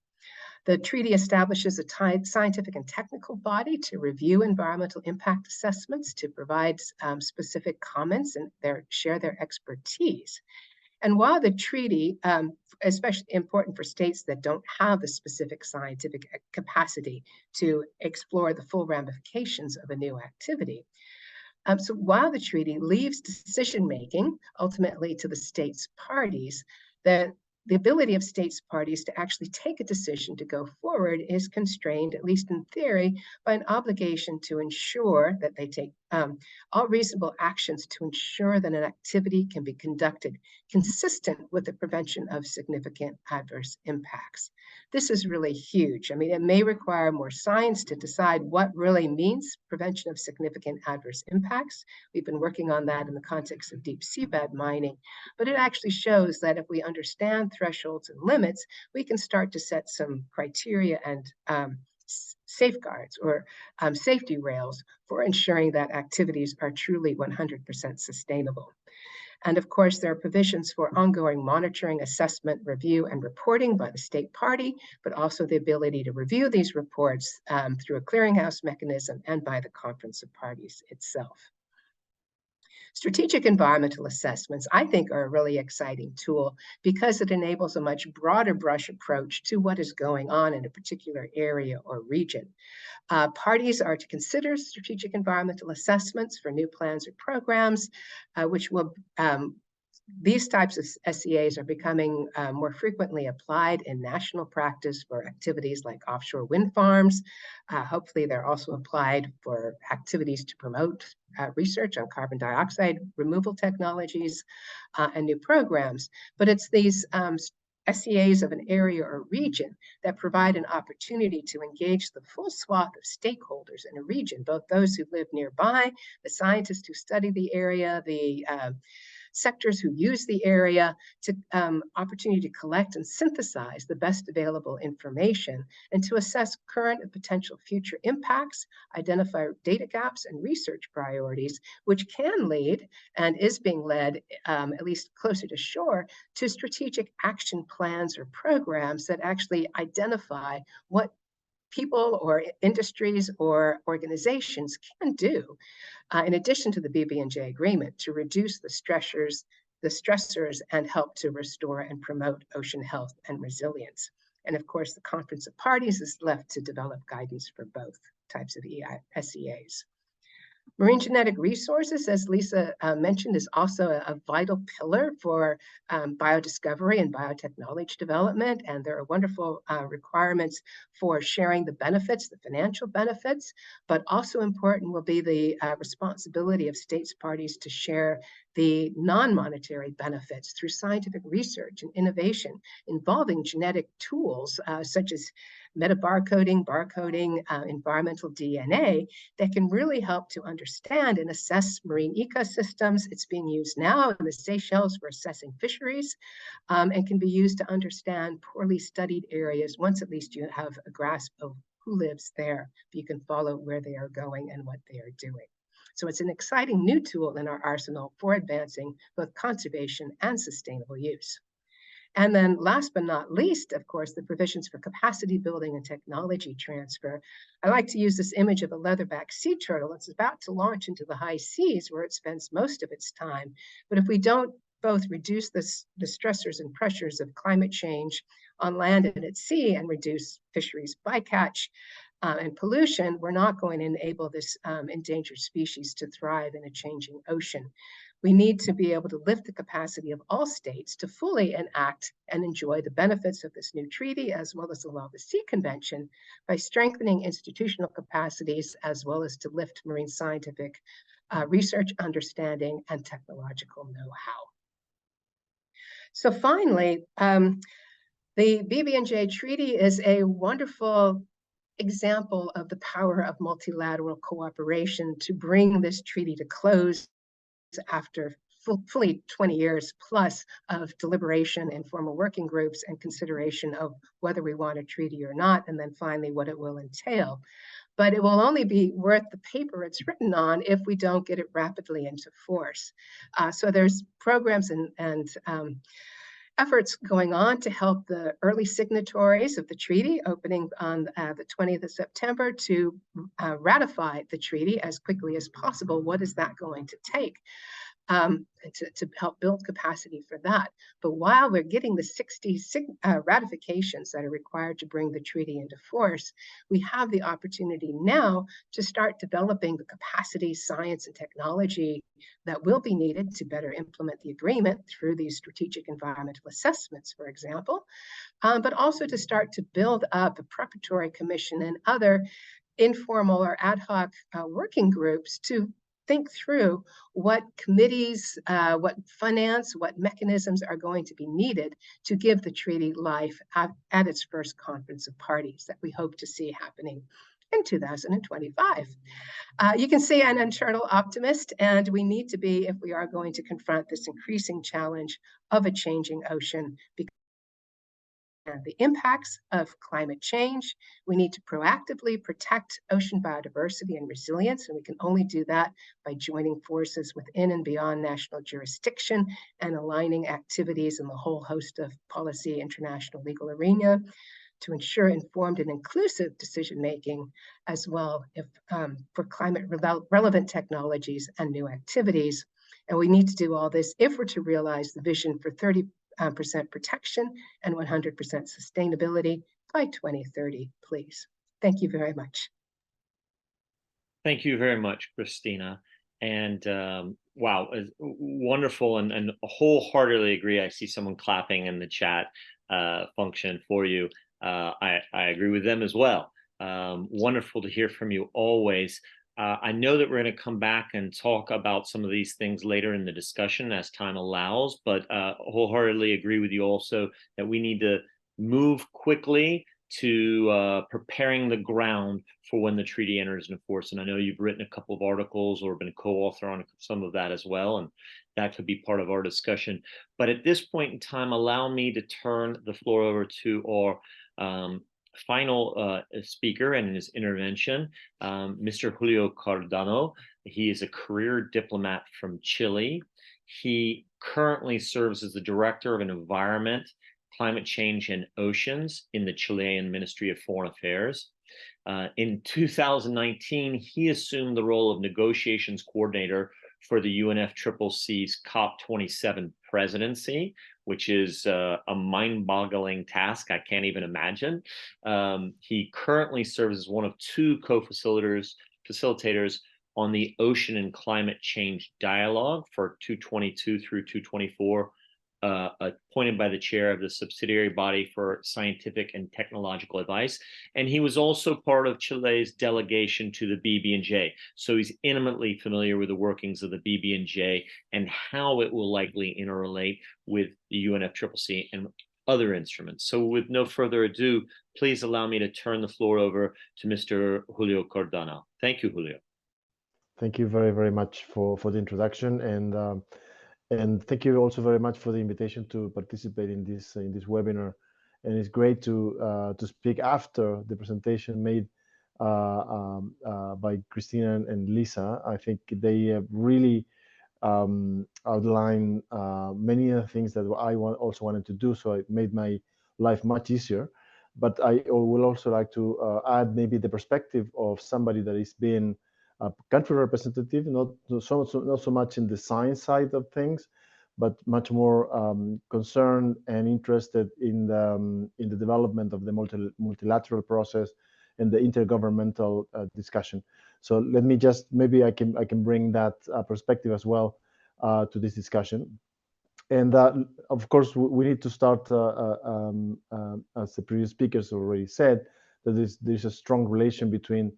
The treaty establishes a scientific and technical body to review environmental impact assessments, to provide specific comments and share their expertise. And while the treaty, especially important for states that don't have the specific scientific capacity to explore the full ramifications of a new activity, so while the treaty leaves decision-making ultimately to the states' parties, the ability of states parties to actually take a decision to go forward is constrained, at least in theory, by an obligation to ensure that they take all reasonable actions to ensure that an activity can be conducted consistent with the prevention of significant adverse impacts. This is really huge. I mean, it may require more science to decide what really means prevention of significant adverse impacts. We've been working on that in the context of deep seabed mining, but it actually shows that if we understand thresholds and limits, we can start to set some criteria and safeguards or safety rails for ensuring that activities are truly 100% sustainable. And of course, there are provisions for ongoing monitoring, assessment, review, and reporting by the state party, but also the ability to review these reports through a clearinghouse mechanism and by the Conference of Parties itself. Strategic environmental assessments, I think, are a really exciting tool because it enables a much broader brush approach to what is going on in a particular area or region. Parties are to consider strategic environmental assessments for new plans or programs, which will these types of SEAs are becoming more frequently applied in national practice for activities like offshore wind farms. Hopefully, they're also applied for activities to promote research on carbon dioxide removal technologies and new programs. But it's these SEAs of an area or region that provide an opportunity to engage the full swath of stakeholders in a region, both those who live nearby, the scientists who study the area, the sectors who use the area, to opportunity to collect and synthesize the best available information and to assess current and potential future impacts, identify data gaps and research priorities, which can lead and is being led, at least closer to shore, to strategic action plans or programs that actually identify what people or industries or organizations can do, in addition to the BBNJ agreement, to reduce the stressors and help to restore and promote ocean health and resilience. And of course, the Conference of Parties is left to develop guidance for both types of SEAs. Marine genetic resources, as Lisa mentioned, is also a vital pillar for biodiscovery and biotechnology development. And there are wonderful requirements for sharing the benefits, the financial benefits, but also important will be the responsibility of states parties to share the non-monetary benefits through scientific research and innovation involving genetic tools such as metabarcoding, barcoding, environmental DNA that can really help to understand and assess marine ecosystems. It's being used now in the Seychelles for assessing fisheries, and can be used to understand poorly studied areas once at least you have a grasp of who lives there. You can follow where they are going and what they are doing. So it's an exciting new tool in our arsenal for advancing both conservation and sustainable use. And then last but not least, of course, the provisions for capacity building and technology transfer. I like to use this image of a leatherback sea turtle. It's about to launch into the high seas where it spends most of its time. But if we don't both reduce the stressors and pressures of climate change on land and at sea and reduce fisheries bycatch and pollution, we're not going to enable this endangered species to thrive in a changing ocean. We need to be able to lift the capacity of all states to fully enact and enjoy the benefits of this new treaty, as well as the Law of the Sea Convention, by strengthening institutional capacities, as well as to lift marine scientific research, understanding, and technological know-how. So finally, the BBNJ Treaty is a wonderful example of the power of multilateral cooperation to bring this treaty to close after fully 20 years plus of deliberation in formal working groups and consideration of whether we want a treaty or not, and then finally what it will entail. But it will only be worth the paper it's written on if we don't get it rapidly into force. So there's programs and efforts going on to help the early signatories of the treaty, opening on the 20th of September, to ratify the treaty as quickly as possible. What is that going to take? To help build capacity for that. But while we're getting the 60 ratifications that are required to bring the treaty into force, we have the opportunity now to start developing the capacity, science, and technology that will be needed to better implement the agreement through these strategic environmental assessments, for example, but also to start to build up a preparatory commission and other informal or ad hoc working groups to think through what committees, what finance, what mechanisms are going to be needed to give the treaty life at its first conference of parties that we hope to see happening in 2025. You can see I'm an eternal optimist, and we need to be if we are going to confront this increasing challenge of a changing ocean. The impacts of climate change. We need to proactively protect ocean biodiversity and resilience, and we can only do that by joining forces within and beyond national jurisdiction and aligning activities in the whole host of policy, international legal arena to ensure informed and inclusive decision-making, as well if, for climate relevant technologies and new activities. And we need to do all this if we're to realize the vision for 30% protection and 100% sustainability by 2030, please. Thank you very much. Thank you very much, Kristina. And wow, wonderful, and wholeheartedly agree. I see someone clapping in the chat function for you. I agree with them as well. Wonderful to hear from you always. I know that we're going to come back and talk about some of these things later in the discussion as time allows, but wholeheartedly agree with you also that we need to move quickly to preparing the ground for when the treaty enters into force. And I know you've written a couple of articles or been a co-author on some of that as well, and that could be part of our discussion. But at this point in time, allow me to turn the floor over to our final speaker and his intervention, Mr. Julio Cordano. He is a career diplomat from Chile. He currently serves as the Director of Environment, Climate Change and Oceans in the Chilean Ministry of Foreign Affairs. In 2019, he assumed the role of Negotiations Coordinator for the UNFCCC's COP27 presidency, which is a mind-boggling task. I can't even imagine. He currently serves as one of two co-facilitators on the Ocean and Climate Change Dialogue for 222 through 224, appointed by the chair of the subsidiary body for scientific and technological advice. And he was also part of Chile's delegation to the BBNJ. So he's intimately familiar with the workings of the BBNJ and how it will likely interrelate with the UNFCCC and other instruments. So with no further ado, please allow me to turn the floor over to Mr. Julio Cordano. Thank you, Julio. Thank you very, very much for the introduction, and thank you also very much for the invitation to participate in this webinar. And it's great to speak after the presentation made by Kristina and Lisa. I think they really outline many of the things that I also wanted to do, so it made my life much easier. But I will also like to add maybe the perspective of somebody that is being a country representative, not so much in the science side of things, but much more concerned and interested in the development of the multilateral process and the intergovernmental discussion. So let me just, maybe I can bring that perspective as well to this discussion. And of course, we need to start, as the previous speakers already said, that there's a strong relation between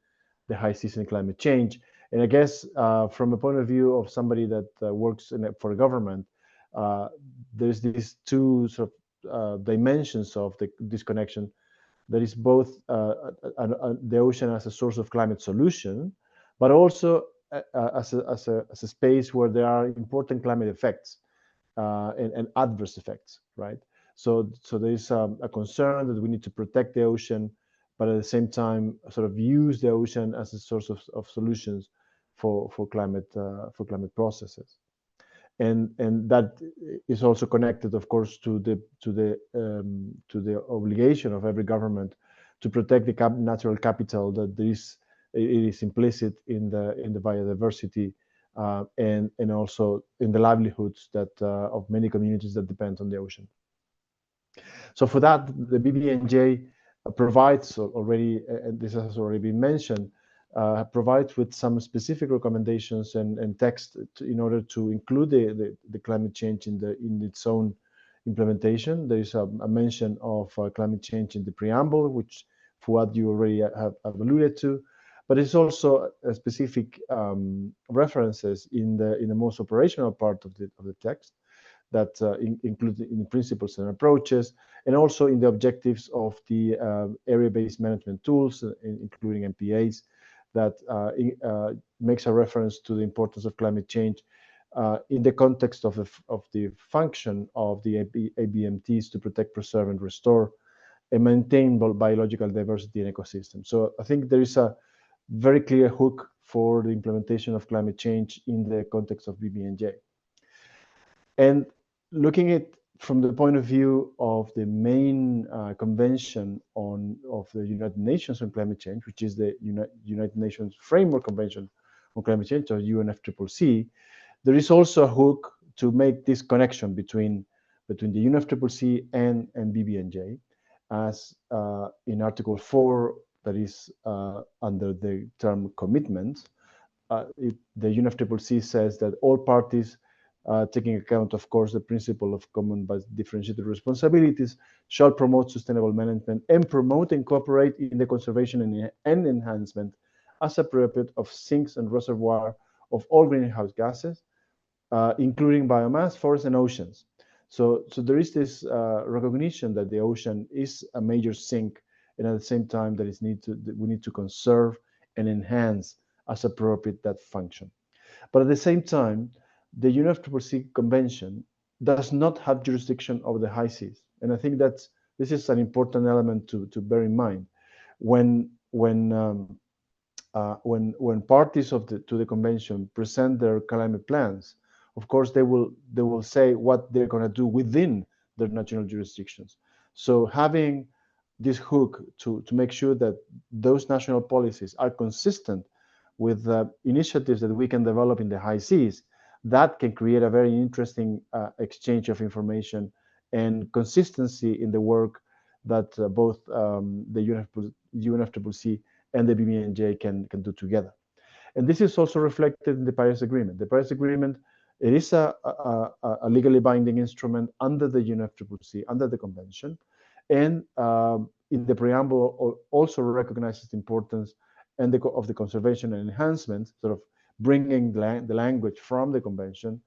the high seas and climate change. And I guess from a point of view of somebody that works for a government, there's these two sort of dimensions of this connection. That is both the ocean as a source of climate solution, but also as a space where there are important climate effects and adverse effects, right? So there is a concern that we need to protect the ocean, but at the same time, sort of use the ocean as a source of solutions for climate processes. And that is also connected, of course, to the obligation of every government to protect the natural capital that it is implicit in the biodiversity and also in the livelihoods that of many communities that depend on the ocean. So for that, the BBNJ provides already, and this has already been mentioned, provides with some specific recommendations and text in order to include the climate change in its own implementation. There is a mention of climate change in the preamble, which Fuad, you already have alluded to, but it's also a specific references in the most operational part of the text that include in principles and approaches, and also in the objectives of the area-based management tools, including MPAs, that makes a reference to the importance of climate change in the context of the function of the ABMTs to protect, preserve, and restore, and maintain biological diversity in ecosystems. So I think there is a very clear hook for the implementation of climate change in the context of BBNJ. And looking at from the point of view of the main convention of the United Nations on climate change, which is the United Nations Framework Convention on Climate Change, or UNFCCC, there is also a hook to make this connection between the UNFCCC and BBNJ, as in Article 4, that is under the term commitment, the UNFCCC says that all parties, taking account, of course, the principle of common but differentiated responsibilities, shall promote sustainable management and promote and cooperate in the conservation and enhancement as appropriate of sinks and reservoir of all greenhouse gases, including biomass, forests, and oceans. So there is this recognition that the ocean is a major sink, and at the same time that we need to conserve and enhance as appropriate that function. But at the same time, the UNFCCC Convention does not have jurisdiction over the high seas, and I think this is an important element to bear in mind. When parties to the convention present their climate plans, of course they will say what they're going to do within their national jurisdictions. So having this hook to make sure that those national policies are consistent with the initiatives that we can develop in the high seas, that can create a very interesting exchange of information and consistency in the work that both the UNFCCC and the BBNJ can do together. And this is also reflected in the Paris Agreement. The Paris Agreement, it is a legally binding instrument under the UNFCCC, under the convention, and in the preamble also recognizes the importance of the conservation and enhancement, sort of bringing the language from the convention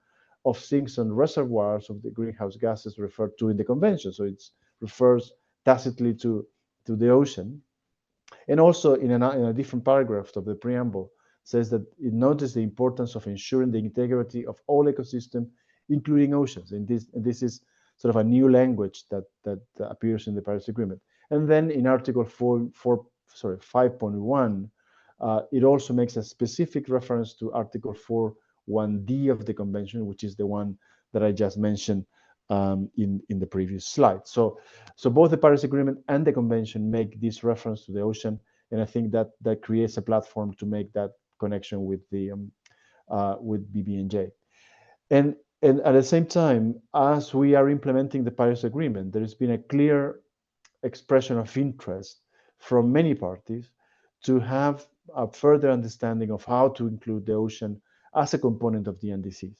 of sinks and reservoirs of the greenhouse gases referred to in the convention. So it refers tacitly to to the ocean. And also in a different paragraph of the preamble says that it notices the importance of ensuring the integrity of all ecosystems, including oceans. And this is sort of a new language that appears in the Paris Agreement. And then in Article 5.1, it also makes a specific reference to Article 4.1d of the Convention, which is the one that I just mentioned in the previous slide. So both the Paris Agreement and the Convention make this reference to the ocean, and I think that creates a platform to make that connection with the with BBNJ. And at the same time, as we are implementing the Paris Agreement, there has been a clear expression of interest from many parties to have a further understanding of how to include the ocean as a component of the NDCs.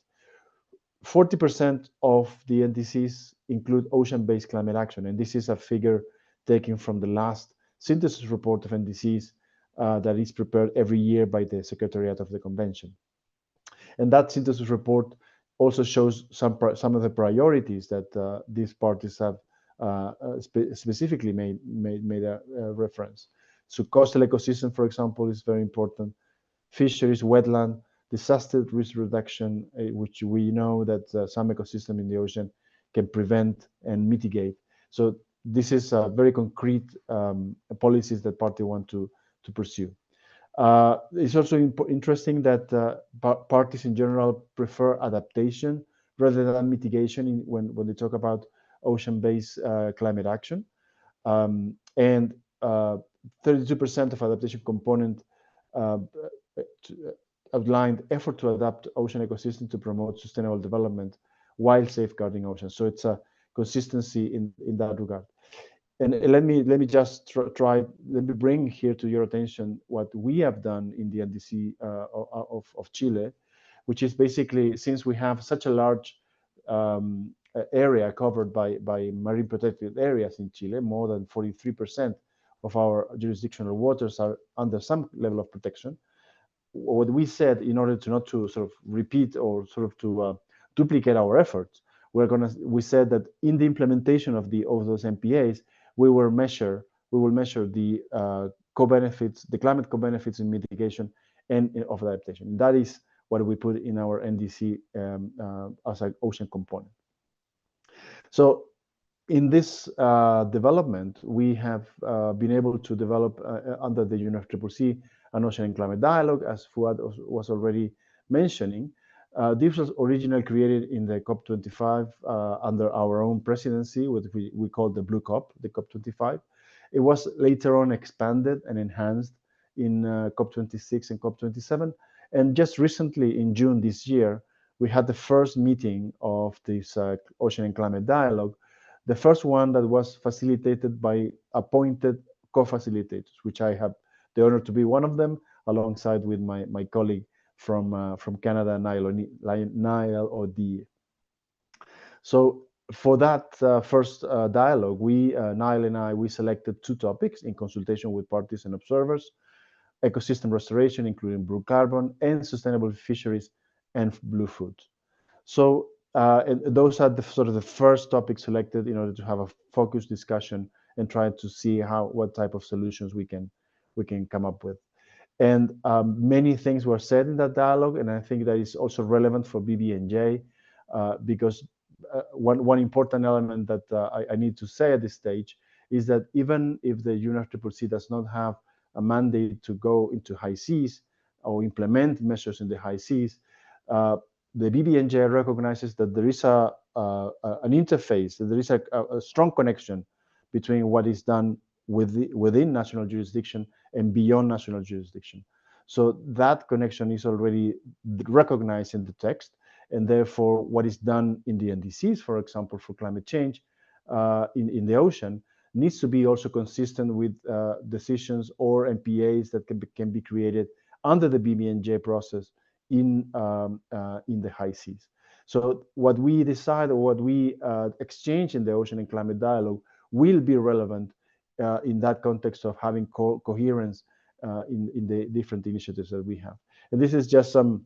40% of the NDCs include ocean-based climate action, and this is a figure taken from the last synthesis report of NDCs that is prepared every year by the Secretariat of the Convention. And that synthesis report also shows some of the priorities that these parties have specifically made a reference. So coastal ecosystem, for example, is very important. Fisheries, wetland, disaster risk reduction, which we know that some ecosystem in the ocean can prevent and mitigate. So this is very concrete policies that parties want to pursue. It's also interesting that parties in general prefer adaptation rather than mitigation when they talk about ocean-based climate action. And 32% of adaptation component outlined effort to adapt ocean ecosystem to promote sustainable development while safeguarding oceans. So it's a consistency in that regard. And let me just let me bring here to your attention what we have done in the NDC of Chile, which is basically, since we have such a large area covered by marine protected areas in Chile, more than 43% of our jurisdictional waters are under some level of protection. What we said, in order to not to sort of repeat or sort of to duplicate our efforts, we said that in the implementation of those MPAs, we will measure the co-benefits, the climate co-benefits in mitigation and of adaptation. That is what we put in our NDC as an ocean component. So in this development, we have been able to develop under the UNFCCC an Ocean and Climate Dialogue, as Fuad was already mentioning. This was originally created in the COP25 under our own presidency, what we call the Blue COP, the COP25. It was later on expanded and enhanced in COP26 and COP27. And just recently, in June this year, we had the first meeting of this Ocean and Climate Dialogue, the first one that was facilitated by appointed co-facilitators, which I have the honor to be one of them, alongside with my colleague from Canada, Niall O'Dea. So for that first dialogue, Niall and I, we selected two topics in consultation with parties and observers: ecosystem restoration, including blue carbon, and sustainable fisheries and blue food. So those are the sort of the first topics selected in order to have a focused discussion and try to see what type of solutions we can come up with. And many things were said in that dialogue, and I think that is also relevant for BBNJ because one important element that I need to say at this stage is that even if the UNFCCC does not have a mandate to go into high seas or implement measures in the high seas, the BBNJ recognizes that there is an interface, that there is a strong connection between what is done within national jurisdiction and beyond national jurisdiction. So that connection is already recognized in the text, and therefore what is done in the NDCs, for example, for climate change in the ocean, needs to be also consistent with decisions or MPAs that can be created under the BBNJ process in the high seas. So what we decide or what we exchange in the Ocean and Climate Dialogue will be relevant in that context of having coherence in the different initiatives that we have. And this is just some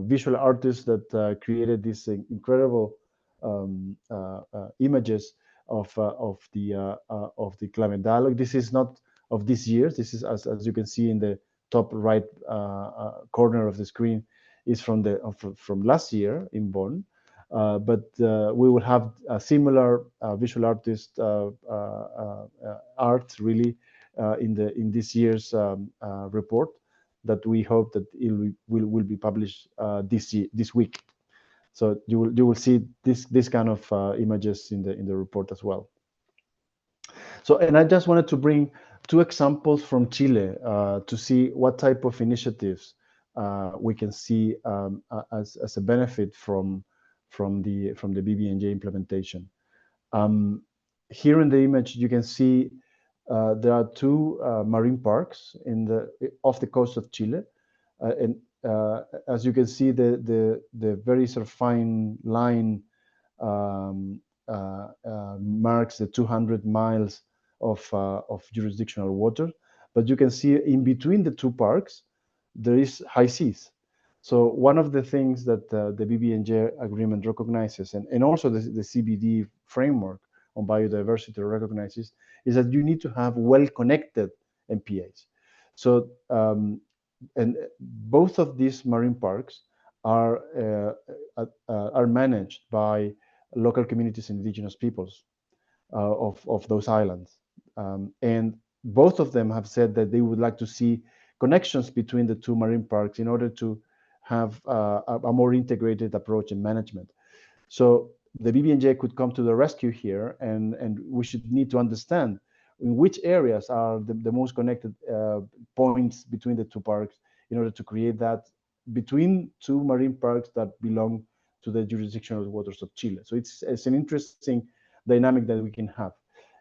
visual artists that created these incredible images of the climate dialogue. This is not of this year. This is, as you can see in the top right corner of the screen, is from last year in Bonn. But we will have a similar visual artist art really in this year's report that we hope that it will be published this week. So you will see this kind of images in the report as well. So, and I just wanted to bring two examples from Chile to see what type of initiatives we can see as a benefit from the BBNJ implementation. Here in the image, you can see there are two marine parks off the coast of Chile, and as you can see, the very sort of fine line marks the 200 miles of jurisdictional water, but you can see in between the two parks there is high seas. So one of the things that the BBNJ agreement recognizes, and also the CBD framework on biodiversity recognizes, is that you need to have well-connected MPAs. So and both of these marine parks are managed by local communities and indigenous peoples of those islands. And both of them have said that they would like to see connections between the two marine parks in order to have a more integrated approach in management. So the BBNJ could come to the rescue here, and we should need to understand in which areas are the most connected points between the two parks in order to create that between two marine parks that belong to the jurisdictional waters of Chile. So it's an interesting dynamic that we can have.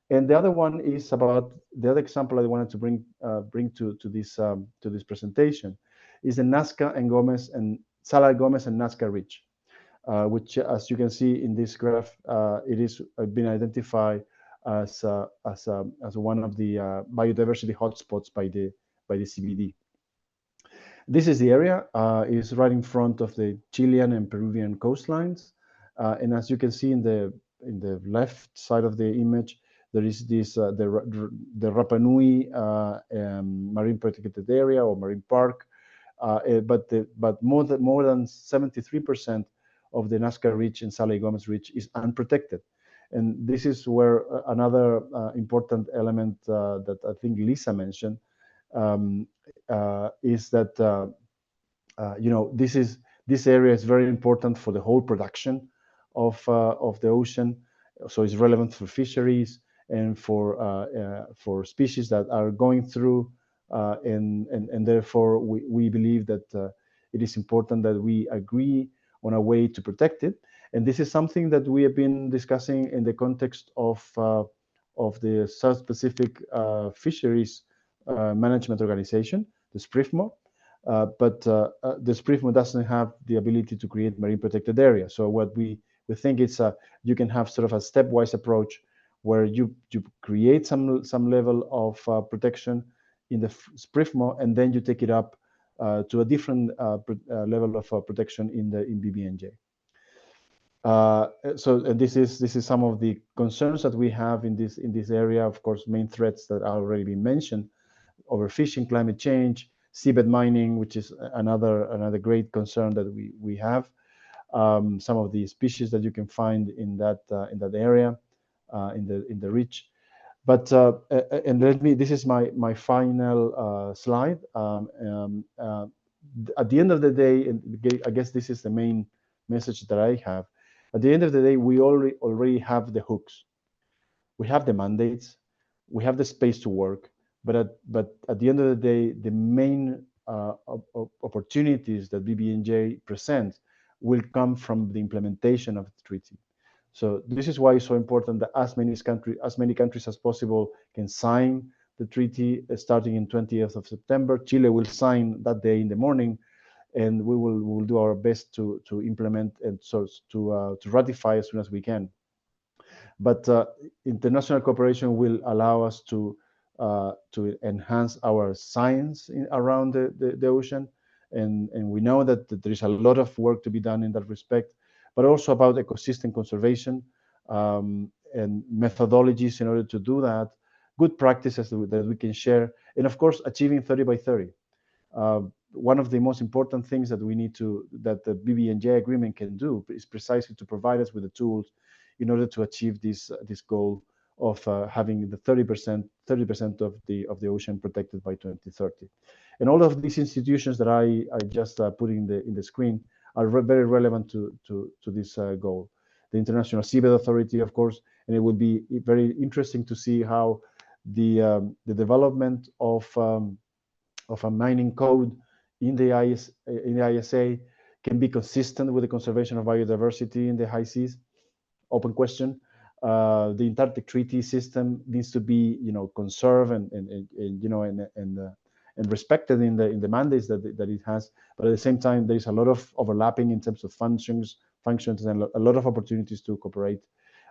And the other one is about the other example I wanted to bring to this presentation is the Nazca and Gomez and Sala Gomez and Nazca Ridge, which, as you can see in this graph, it is been identified as one of the biodiversity hotspots by the CBD. This is the area. It is right in front of the Chilean and Peruvian coastlines, and as you can see in the left side of the image, there is this the Rapa Nui marine protected area or marine park, but more than 73% of the Nazca Ridge and Sala Gomez Ridge is unprotected. And this is where another important element that I think Lisa mentioned is that this area is very important for the whole production of the ocean, so it's relevant for fisheries and for species that are going through, and therefore we believe that it is important that we agree on a way to protect it. And this is something that we have been discussing in the context of the South Pacific Fisheries Management Organization, the SPRIFMO, but the SPRIFMO doesn't have the ability to create marine protected areas. So what we think it's you can have sort of a stepwise approach where you create some level of protection in the SPRIFMO, and then you take it up to a different level of protection in BBNJ. So this is some of the concerns that we have in this area. Of course, main threats that are already been mentioned: overfishing, climate change, seabed mining, which is another great concern that we have. Some of the species that you can find in that area, in the ridge. But and this is my final slide. At the end of the day, and I guess this is the main message that I have. At the end of the day, we already have the hooks. We have the mandates. We have the space to work. But at the end of the day, the main opportunities that BBNJ presents will come from the implementation of the treaty. So this is why it's so important that as many countries as possible can sign the treaty starting in 20th of September. Chile will sign that day in the morning, and we will do our best to implement and so to ratify as soon as we can. But international cooperation will allow us to enhance our science around the ocean, and we know that there is a lot of work to be done in that respect, but also about ecosystem conservation. methodologies in order to do that, good practices that we can share, and of course, achieving 30 by 30. One of the most important things that that the BBNJ agreement can do is precisely to provide us with the tools in order to achieve this goal of having the 30% of the ocean protected by 2030. And all of these institutions that I just put in the screen are very relevant to this goal. The International Seabed Authority, of course, and it will be very interesting to see how the development of a mining code in the ISA can be consistent with the conservation of biodiversity in the high seas. Open question. The Antarctic Treaty System needs to be, conserved and respected in the mandates that it has. But at the same time, there is a lot of overlapping in terms of functions, and a lot of opportunities to cooperate.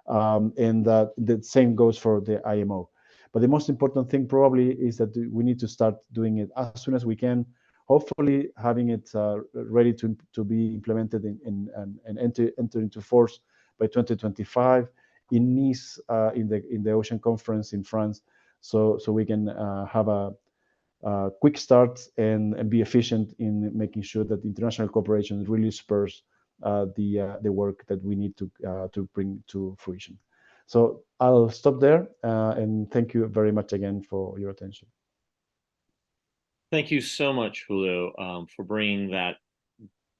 And the same goes for the IMO. But the most important thing probably is that we need to start doing it as soon as we can. Hopefully, having it ready to be implemented and enter into force by 2025 in Nice, in the Ocean Conference in France, so we can have a quick start and be efficient in making sure that international cooperation really spurs the work that we need to bring to fruition. So I'll stop there, and thank you very much again for your attention. Thank you so much, Julio, for bringing that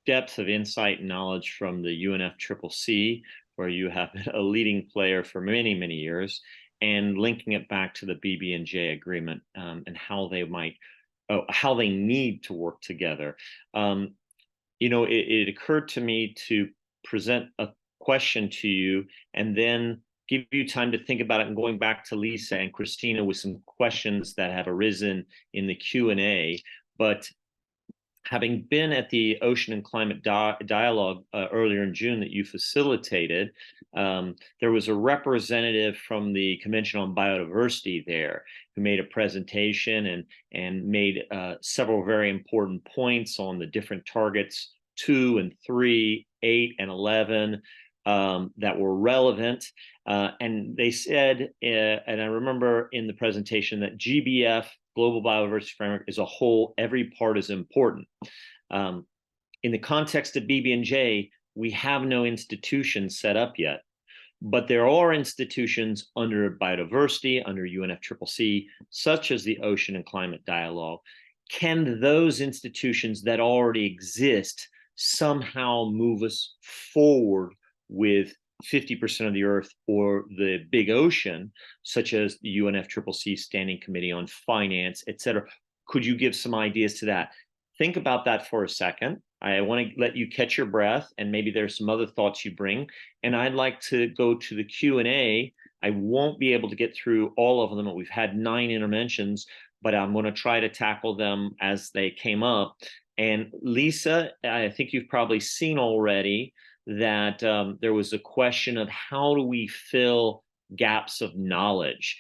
depth of insight and knowledge from the UNFCCC, where you have been a leading player for many, many years, and linking it back to the BBNJ agreement and how they need to work together. It occurred to me to present a question to you and then give you time to think about it, and going back to Lisa and Kristina with some questions that have arisen in the Q&A. But having been at the Ocean and Climate Dialogue earlier in June that you facilitated, there was a representative from the Convention on Biodiversity there who made a presentation and made several very important points on the different targets 2 and 3, 8 and 11 that were relevant. And they said, and I remember in the presentation, that GBF, Global Biodiversity Framework, as a whole, every part is important. In the context of BBNJ, we have no institutions set up yet, but there are institutions under biodiversity, under UNFCCC, such as the Ocean and Climate Dialogue. Can those institutions that already exist somehow move us forward with 50% of the Earth or the big ocean, such as the UNFCCC Standing Committee on Finance, et cetera? Could you give some ideas to that? Think about that for a second. I want to let you catch your breath, and maybe there's some other thoughts you bring. And I'd like to go to the Q&A. I won't be able to get through all of them. We've had 9 interventions, but I'm going to try to tackle them as they came up. And Lisa, I think you've probably seen already that there was a question of how do we fill gaps of knowledge,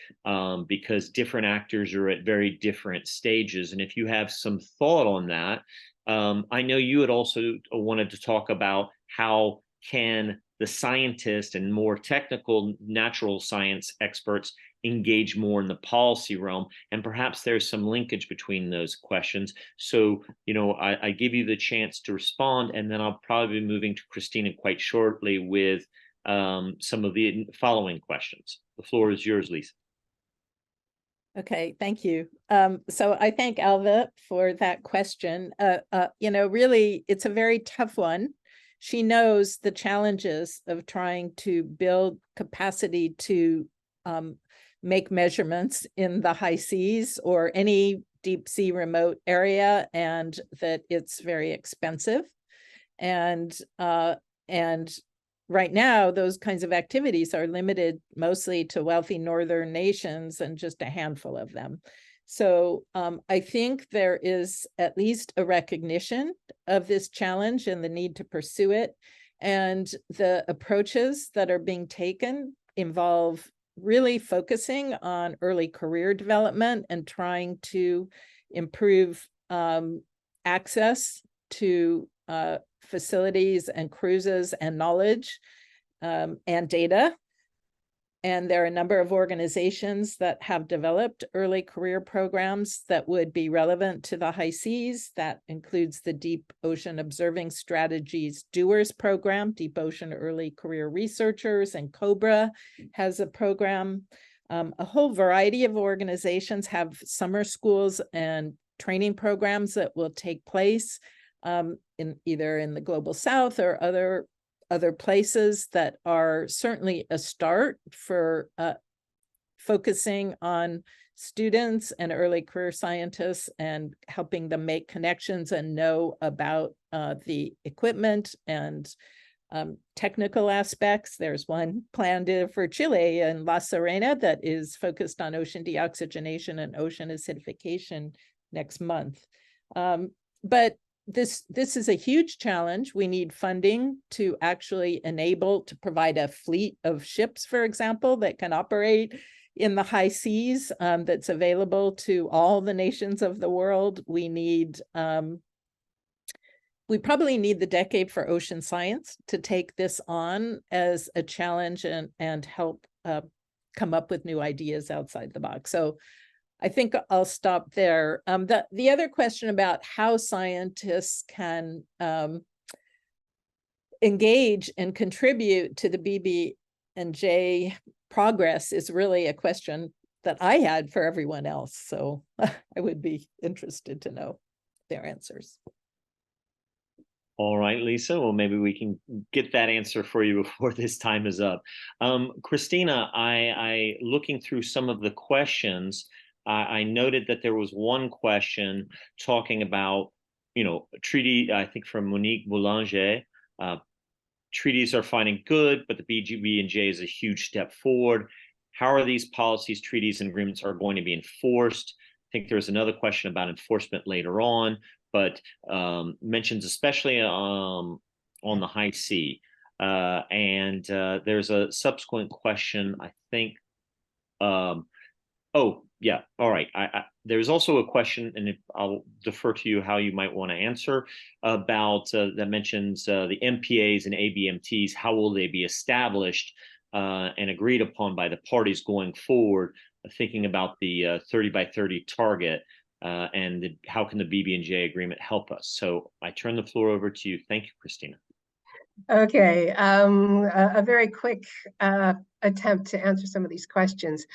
because different actors are at very different stages. And if you have some thought on that, I know you had also wanted to talk about how can the scientists and more technical natural science experts engage more in the policy realm, and perhaps there's some linkage between those questions. So, I give you the chance to respond, and then I'll probably be moving to Kristina quite shortly with some of the following questions. The floor is yours, Lisa. Okay, thank you. So I thank Alva for that question. Really, it's a very tough one. She knows the challenges of trying to build capacity to make measurements in the high seas or any deep sea remote area, and that it's very expensive. And right now, those kinds of activities are limited mostly to wealthy northern nations and just a handful of them. So I think there is at least a recognition of this challenge and the need to pursue it. And the approaches that are being taken involve really focusing on early career development and trying to improve access to facilities and cruises and knowledge and data. And there are a number of organizations that have developed early career programs that would be relevant to the high seas. That includes the Deep Ocean Observing Strategies Doers Program, Deep Ocean Early Career Researchers, and COBRA has a program. A whole variety of organizations have summer schools and training programs that will take place in either in the Global South or other places that are certainly a start for focusing on students and early career scientists and helping them make connections and know about the equipment and technical aspects. There's one planned for Chile in La Serena that is focused on ocean deoxygenation and ocean acidification next month. But this is a huge challenge. We need funding to actually enable to provide a fleet of ships, for example, that can operate in the high seas, that's available to all the nations of the world. We probably need the Decade for Ocean Science to take this on as a challenge and help come up with new ideas outside the box. So I think I'll stop there. The other question about how scientists can engage and contribute to the BBNJ progress is really a question that I had for everyone else. So I would be interested to know their answers. All right, Lisa. Well, maybe we can get that answer for you before this time is up. Kristina, I looking through some of the questions, I noted that there was one question talking about, treaty, I think from Monique Boulanger, treaties are finding good, but the BBNJ is a huge step forward. How are these policies, treaties, and agreements are going to be enforced? I think there's another question about enforcement later on, but mentions especially on the high sea. And there's a subsequent question, I think. Oh, yeah. All right. There's also a question, and I'll defer to you how you might want to answer about that mentions the MPAs and ABMTs. How will they be established and agreed upon by the parties going forward? Thinking about the 30 by 30 target and how can the BBNJ agreement help us? So I turn the floor over to you. Thank you, Kristina. Okay, a very quick attempt to answer some of these questions.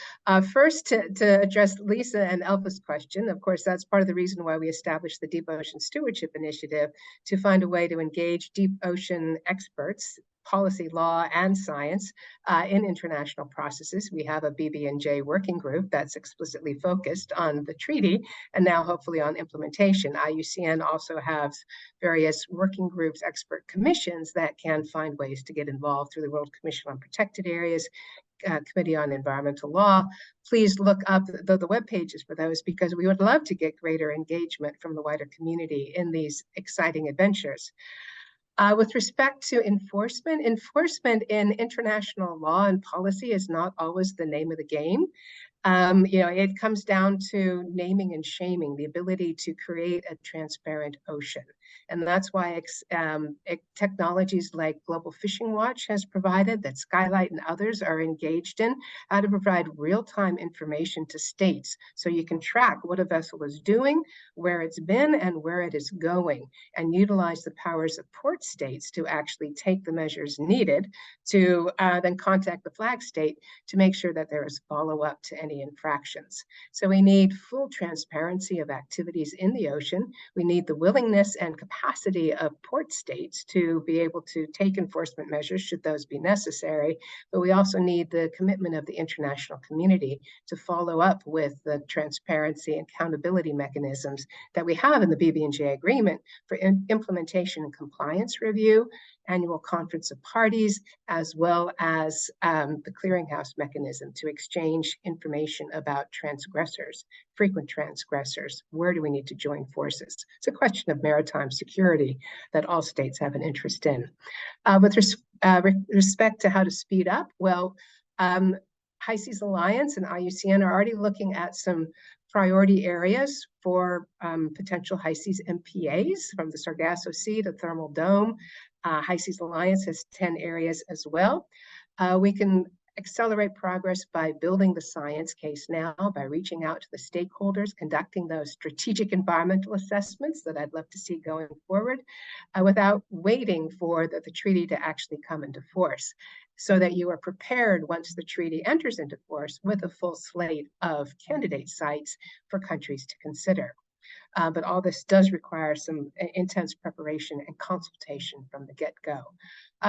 First, to address Lisa and Elfa's question, of course, that's part of the reason why we established the Deep-Ocean Stewardship Initiative, to find a way to engage deep ocean experts, policy, law, and science in international processes. We have a BBNJ working group that's explicitly focused on the treaty and now hopefully on implementation. IUCN also has various working groups, expert commissions that can find ways to get involved through the World Commission on Protected Areas, Committee on Environmental Law. Please look up the web pages for those, because we would love to get greater engagement from the wider community in these exciting adventures. With respect to enforcement in international law and policy is not always the name of the game. It comes down to naming and shaming, the ability to create a transparent ocean. And that's why technologies like Global Fishing Watch has provided, that Skylight and others are engaged in, how to provide real-time information to states so you can track what a vessel is doing, where it's been, and where it is going, and utilize the powers of port states to actually take the measures needed to then contact the flag state to make sure that there is follow-up to any infractions. So we need full transparency of activities in the ocean. We need the willingness and capacity of port states to be able to take enforcement measures should those be necessary, but we also need the commitment of the international community to follow up with the transparency and accountability mechanisms that we have in the BBNJ agreement for implementation and compliance review, annual conference of parties, as well as the clearinghouse mechanism to exchange information about transgressors, frequent transgressors. Where do we need to join forces? It's a question of maritime security that all states have an interest in. With respect to how to speed up, well, High Seas Alliance and IUCN are already looking at some priority areas for potential high seas MPAs, from the Sargasso Sea to Thermal Dome. High Seas Alliance has 10 areas as well. We can accelerate progress by building the science case now, by reaching out to the stakeholders, conducting those strategic environmental assessments that I'd love to see going forward, without waiting for the treaty to actually come into force, so that you are prepared once the treaty enters into force with a full slate of candidate sites for countries to consider. But all this does require some intense preparation and consultation from the get-go.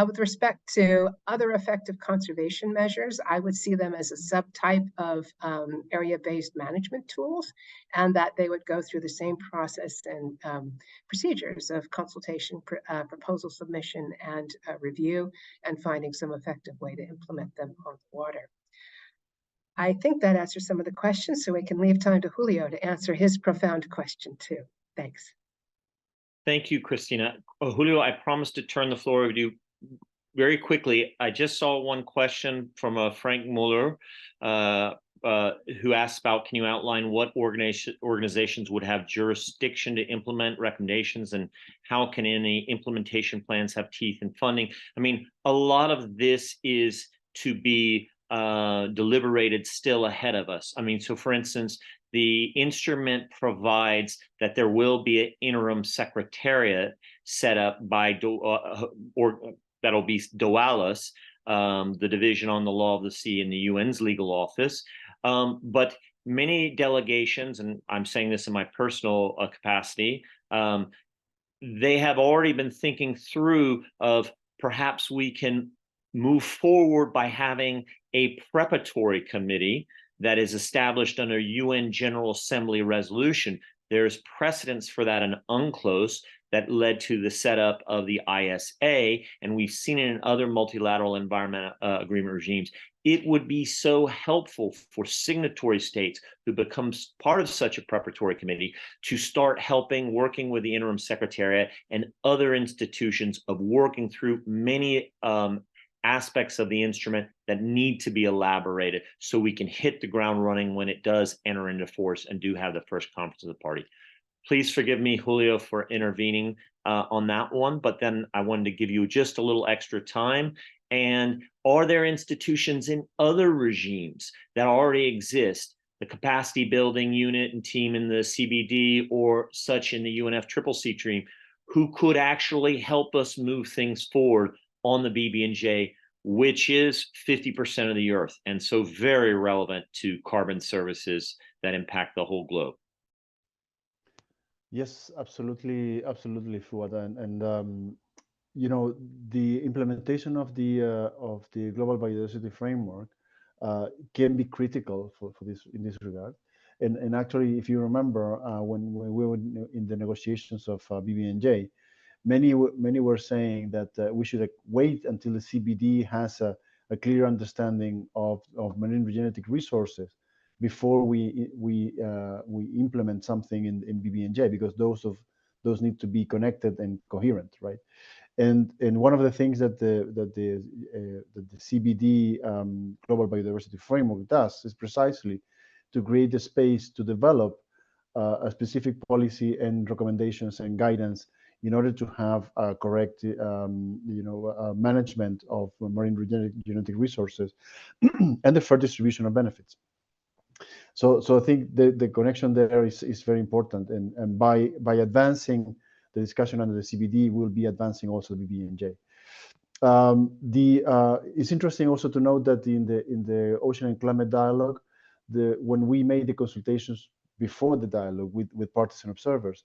With respect to other effective conservation measures, I would see them as a subtype of area-based management tools, and that they would go through the same process and procedures of consultation, proposal submission, and review, and finding some effective way to implement them on the water. I think that answers some of the questions, so we can leave time to Julio to answer his profound question too. Thanks. Thank you, Kristina. Julio, I promised to turn the floor over to you very quickly. I just saw one question from Frank Muller, who asked about, can you outline what organizations would have jurisdiction to implement recommendations, and how can any implementation plans have teeth and funding? I mean, a lot of this is to be deliberated still ahead of us. I mean, so for instance, the instrument provides that there will be an interim secretariat set up by that'll be DOALIS, the Division on the Law of the Sea in the UN's legal office. But many delegations, and I'm saying this in my personal capacity, they have already been thinking through of perhaps we can move forward by having a preparatory committee that is established under UN General Assembly resolution. There's precedence for that in UNCLOS that led to the setup of the ISA, and we've seen it in other multilateral environmental agreement regimes. It would be so helpful for signatory states who becomes part of such a preparatory committee to start helping, working with the interim secretariat and other institutions of working through many aspects of the instrument that need to be elaborated so we can hit the ground running when it does enter into force and do have the first conference of the party. Please forgive me, Julio, for intervening on that one, but then I wanted to give you just a little extra time. And are there institutions in other regimes that already exist, the capacity building unit and team in the CBD or such in the UNFCCC team, who could actually help us move things forward on the BBNJ, which is 50% of the Earth, and so very relevant to carbon services that impact the whole globe? Yes, absolutely, absolutely, Fuad. And you know, the implementation of the global biodiversity framework can be critical for this in this regard. And actually, if you remember, when we were in the negotiations of BBNJ, many were saying that we should wait until the CBD has a clear understanding of marine genetic resources before we implement something in BBNJ, because those need to be connected and coherent, right? And one of the things that the CBD Global Biodiversity Framework does is precisely to create a space to develop a specific policy and recommendations and guidance in order to have a correct, management of marine genetic resources and the fair distribution of benefits. So I think the connection there is very important, and by advancing the discussion under the CBD, we'll be advancing also the BBNJ. It's interesting also to note that in the Ocean and Climate Dialogue, when we made the consultations before the dialogue with partisan observers,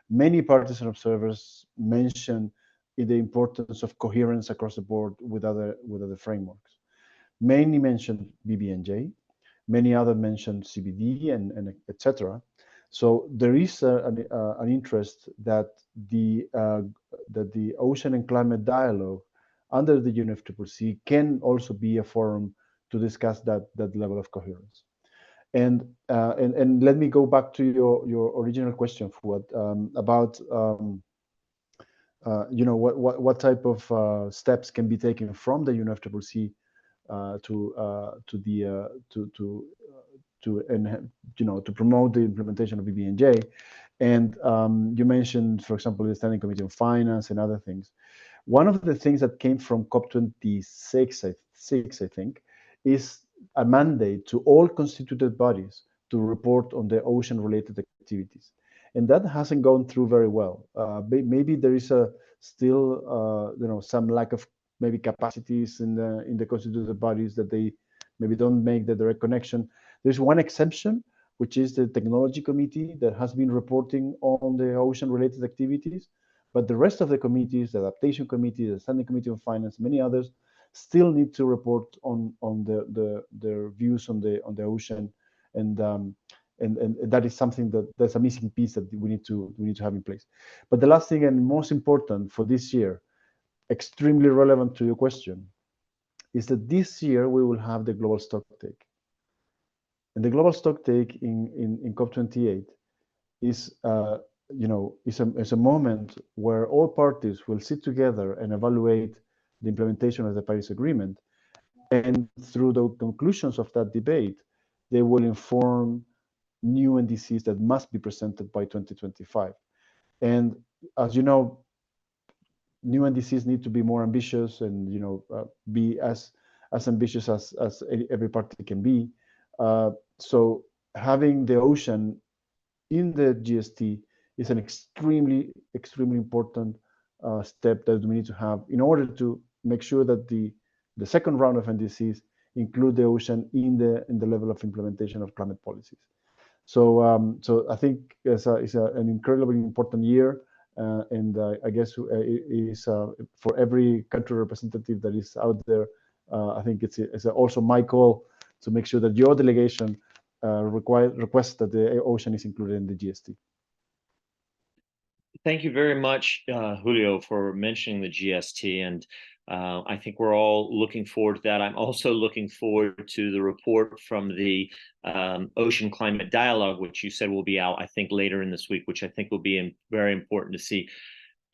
many partisan observers mentioned the importance of coherence across the board with other frameworks. Many mentioned BBNJ, many others mentioned CBD and etc. So there is an interest that the Ocean and Climate Dialogue under the UNFCCC can also be a forum to discuss that level of coherence. And let me go back to your original question, Fuad, about what type of steps can be taken from the UNFCCC to promote the implementation of BBNJ. And you mentioned, for example, the Standing Committee on Finance and other things. One of the things that came from COP26, I think, is a mandate to all constituted bodies to report on the ocean-related activities. And that hasn't gone through very well. Maybe there is still some lack of maybe capacities in the constituted bodies that they maybe don't make the direct connection. There's one exception, which is the technology committee that has been reporting on the ocean-related activities. But the rest of the committees, the adaptation committee, the standing committee on finance, many others, still need to report on their views on the ocean, and that is something that's a missing piece that we need to have in place. But the last thing and most important for this year, extremely relevant to your question, is that this year we will have the global stocktake. And the global stocktake in COP28 is is a moment where all parties will sit together and evaluate the implementation of the Paris Agreement. And through the conclusions of that debate, they will inform new NDCs that must be presented by 2025. And as you know, new NDCs need to be more ambitious and be as ambitious as every party can be. So having the ocean in the GST is an extremely important step that we need to have in order to make sure that the second round of NDCs include the ocean in the level of implementation of climate policies. So I think it's an incredibly important year, and I guess it is for every country representative that is out there. I think it's also my call to make sure that your delegation requests that the ocean is included in the GST. Thank you very much, Julio, for mentioning the GST, and I think we're all looking forward to that. I'm also looking forward to the report from the Ocean Climate Dialogue, which you said will be out, I think, later in this week, which I think will be very important to see.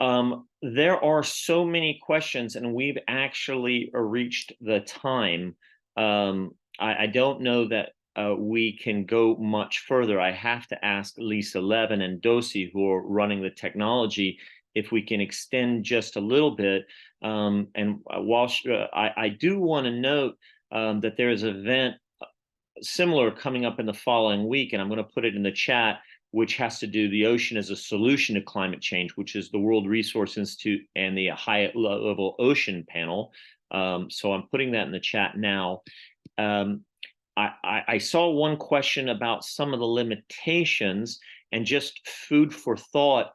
There are so many questions, and we've actually reached the time. I don't know that we can go much further. I have to ask Lisa Levin and DOSI, who are running the technology, if we can extend just a little bit. And while I do want to note that there is an event similar coming up in the following week, and I'm going to put it in the chat, which has to do the ocean as a solution to climate change, which is the World Resource Institute and the High Level Ocean Panel. So I'm putting that in the chat now. I saw one question about some of the limitations and just food for thought.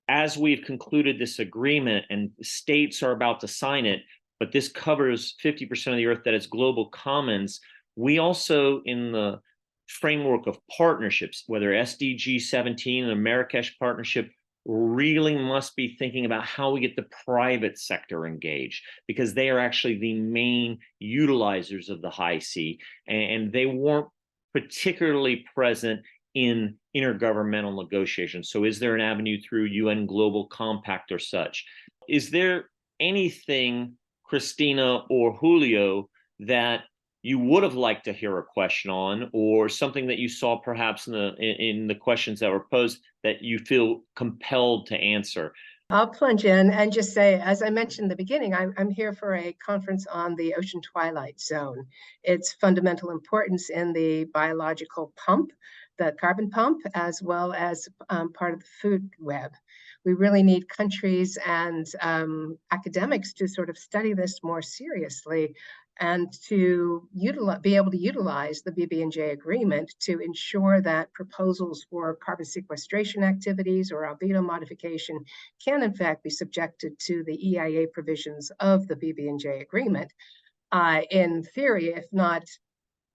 As we've concluded this agreement and states are about to sign it, but this covers 50% of the earth that is global commons, we also, in the framework of partnerships, whether SDG 17 and the Marrakesh Partnership, really must be thinking about how we get the private sector engaged, because they are actually the main utilizers of the high sea, and they weren't particularly present in intergovernmental negotiations. So is there an avenue through UN Global Compact or such? Is there anything, Kristina or Julio, that you would have liked to hear a question on, or something that you saw perhaps in the questions that were posed that you feel compelled to answer? I'll plunge in and just say, as I mentioned in the beginning, I'm here for a conference on the ocean twilight zone. Its fundamental importance in the biological pump, the carbon pump, as well as part of the food web. We really need countries and academics to sort of study this more seriously, and to be able to utilize the BBNJ agreement to ensure that proposals for carbon sequestration activities or albedo modification can in fact be subjected to the EIA provisions of the BBNJ agreement. In theory,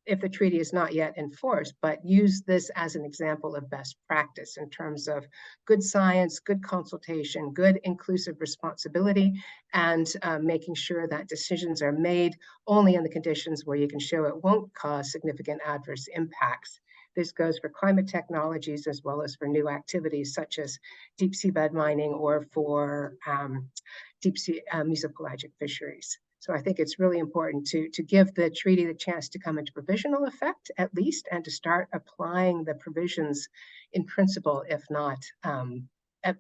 if the treaty is not yet enforced, but use this as an example of best practice in terms of good science, good consultation, good inclusive responsibility, and making sure that decisions are made only in the conditions where you can show it won't cause significant adverse impacts. This goes for climate technologies as well as for new activities such as deep seabed mining or for deep sea mesopelagic fisheries. So I think it's really important to give the treaty the chance to come into provisional effect, at least, and to start applying the provisions in principle, if not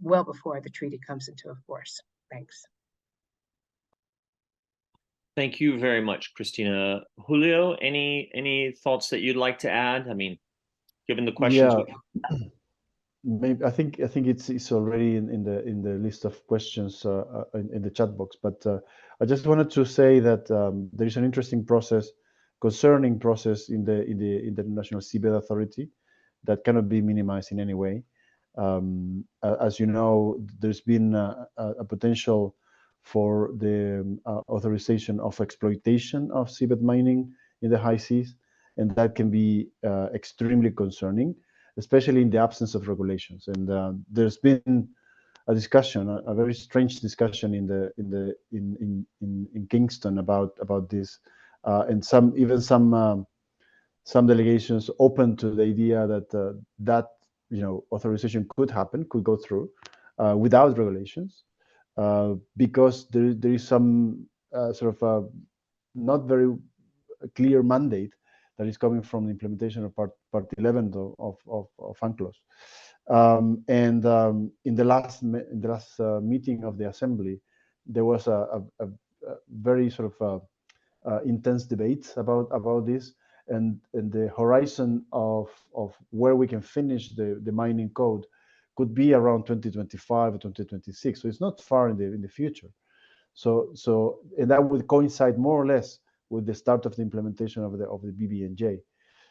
well before the treaty comes into force. Thanks. Thank you very much, Kristina. Julio, any thoughts that you'd like to add? I mean, given the questions. Yeah, maybe I think it's already in the list of questions in the chat box. But I just wanted to say that there is an interesting process, concerning process in the International Seabed Authority that cannot be minimized in any way. As you know, there's been a potential for the authorization of exploitation of seabed mining in the high seas, and that can be extremely concerning, especially in the absence of regulations. And there's been a discussion, a very strange discussion in Kingston about this, and some delegations open to the idea that that authorization could happen, could go through without regulations, because there is some sort of not very clear mandate that is coming from the implementation of Part 11 of UNCLOS. In the last meeting of the Assembly, there was a very sort of intense debate about this, and the horizon of where we can finish the mining code could be around 2025 or 2026. So it's not far in the future. And that would coincide more or less with the start of the implementation of the BBNJ.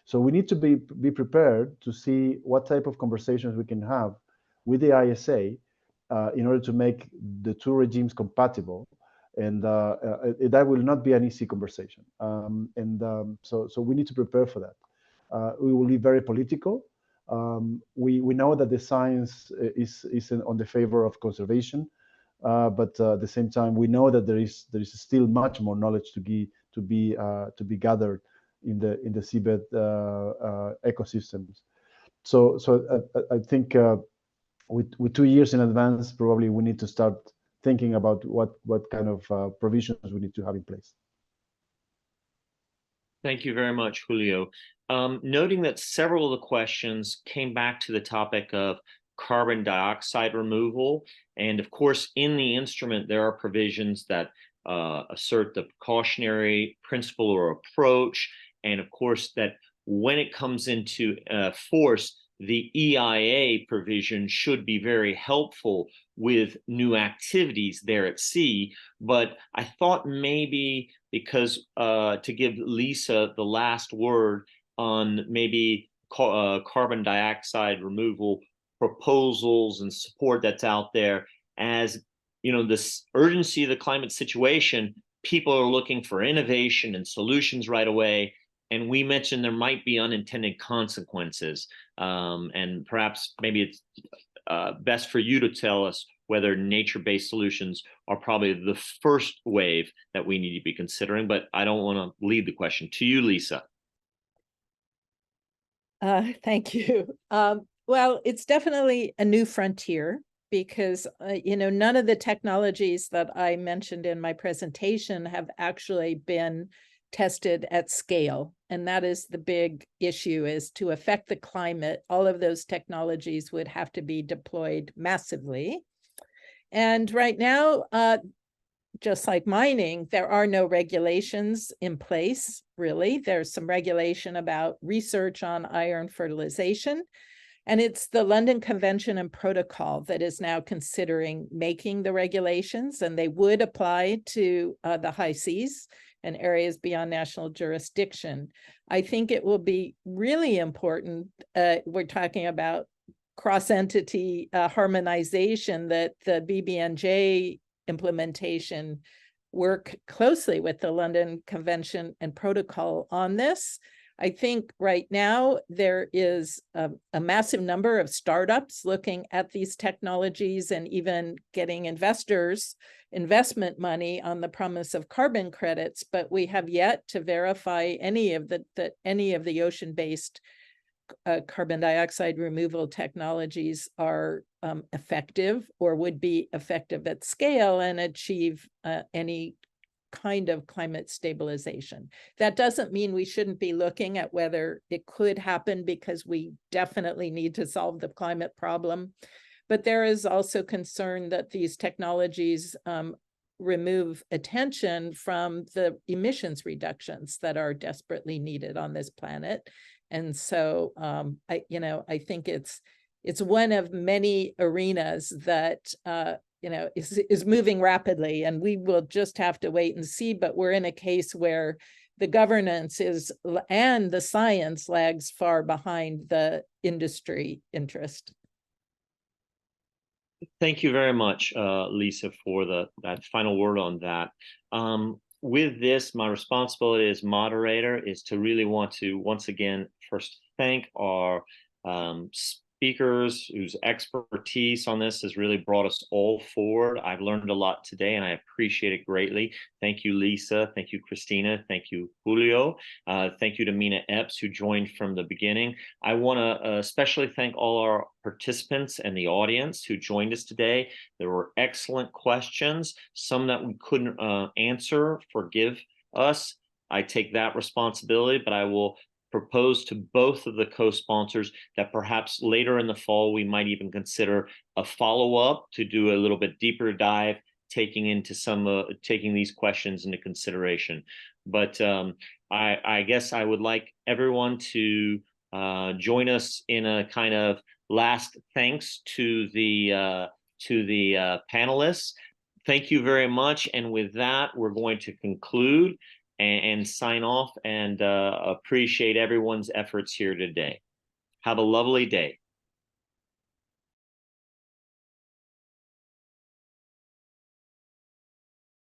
So we need to be prepared to see what type of conversations we can have with the ISA in order to make the two regimes compatible. And that will not be an easy conversation. So we need to prepare for that. We will be very political. We know that the science is on the favor of conservation, but at the same time, we know that there is still much more knowledge to be gathered in the seabed ecosystems. So I think with 2 years in advance, probably we need to start thinking about what kind of provisions we need to have in place. Thank you very much, Julio. Noting that several of the questions came back to the topic of carbon dioxide removal. And of course, in the instrument, there are provisions that assert the precautionary principle or approach. And of course, that when it comes into force, the EIA provision should be very helpful with new activities there at sea. But I thought maybe, because to give Lisa the last word on maybe carbon dioxide removal proposals and support that's out there, as you know, this urgency of the climate situation, people are looking for innovation and solutions right away. And we mentioned there might be unintended consequences. And perhaps maybe it's best for you to tell us whether nature-based solutions are probably the first wave that we need to be considering. But I don't want to lead the question to you, Lisa. Thank you. Well, it's definitely a new frontier, because none of the technologies that I mentioned in my presentation have actually been tested at scale. And that is the big issue, is to affect the climate. All of those technologies would have to be deployed massively. And right now, just like mining, there are no regulations in place, really. There's some regulation about research on iron fertilization. And it's the London Convention and Protocol that is now considering making the regulations, and they would apply to the high seas and areas beyond national jurisdiction. I think it will be really important. We're talking about cross-entity harmonization, that the BBNJ implementation work closely with the London Convention and Protocol on this. I think right now there is a massive number of startups looking at these technologies and even getting investment money on the promise of carbon credits, but we have yet to verify any of the ocean-based carbon dioxide removal technologies are effective or would be effective at scale and achieve any kind of climate stabilization. That doesn't mean we shouldn't be looking at whether it could happen, because we definitely need to solve the climate problem. But there is also concern that these technologies remove attention from the emissions reductions that are desperately needed on this planet. And so I think it's one of many arenas that is moving rapidly, and we will just have to wait and see. But we're in a case where the governance and the science lags far behind the industry interest. Thank you very much, Lisa, for that final word on that. With this, my responsibility as moderator is to really want to once again first thank our speakers whose expertise on this has really brought us all forward. I've learned a lot today and I appreciate it greatly. Thank you, Lisa. Thank you, Kristina. Thank you, Julio. Thank you to Mina Epps, who joined from the beginning. I want to especially thank all our participants and the audience who joined us today. There were excellent questions, some that we couldn't answer. Forgive us. I take that responsibility, but I will propose to both of the co-sponsors that perhaps later in the fall we might even consider a follow-up to do a little bit deeper dive, taking these questions into consideration. But I guess I would like everyone to join us in a kind of last thanks to the panelists. Thank you very much, and with that we're going to conclude and sign off, and appreciate everyone's efforts here today. Have a lovely day.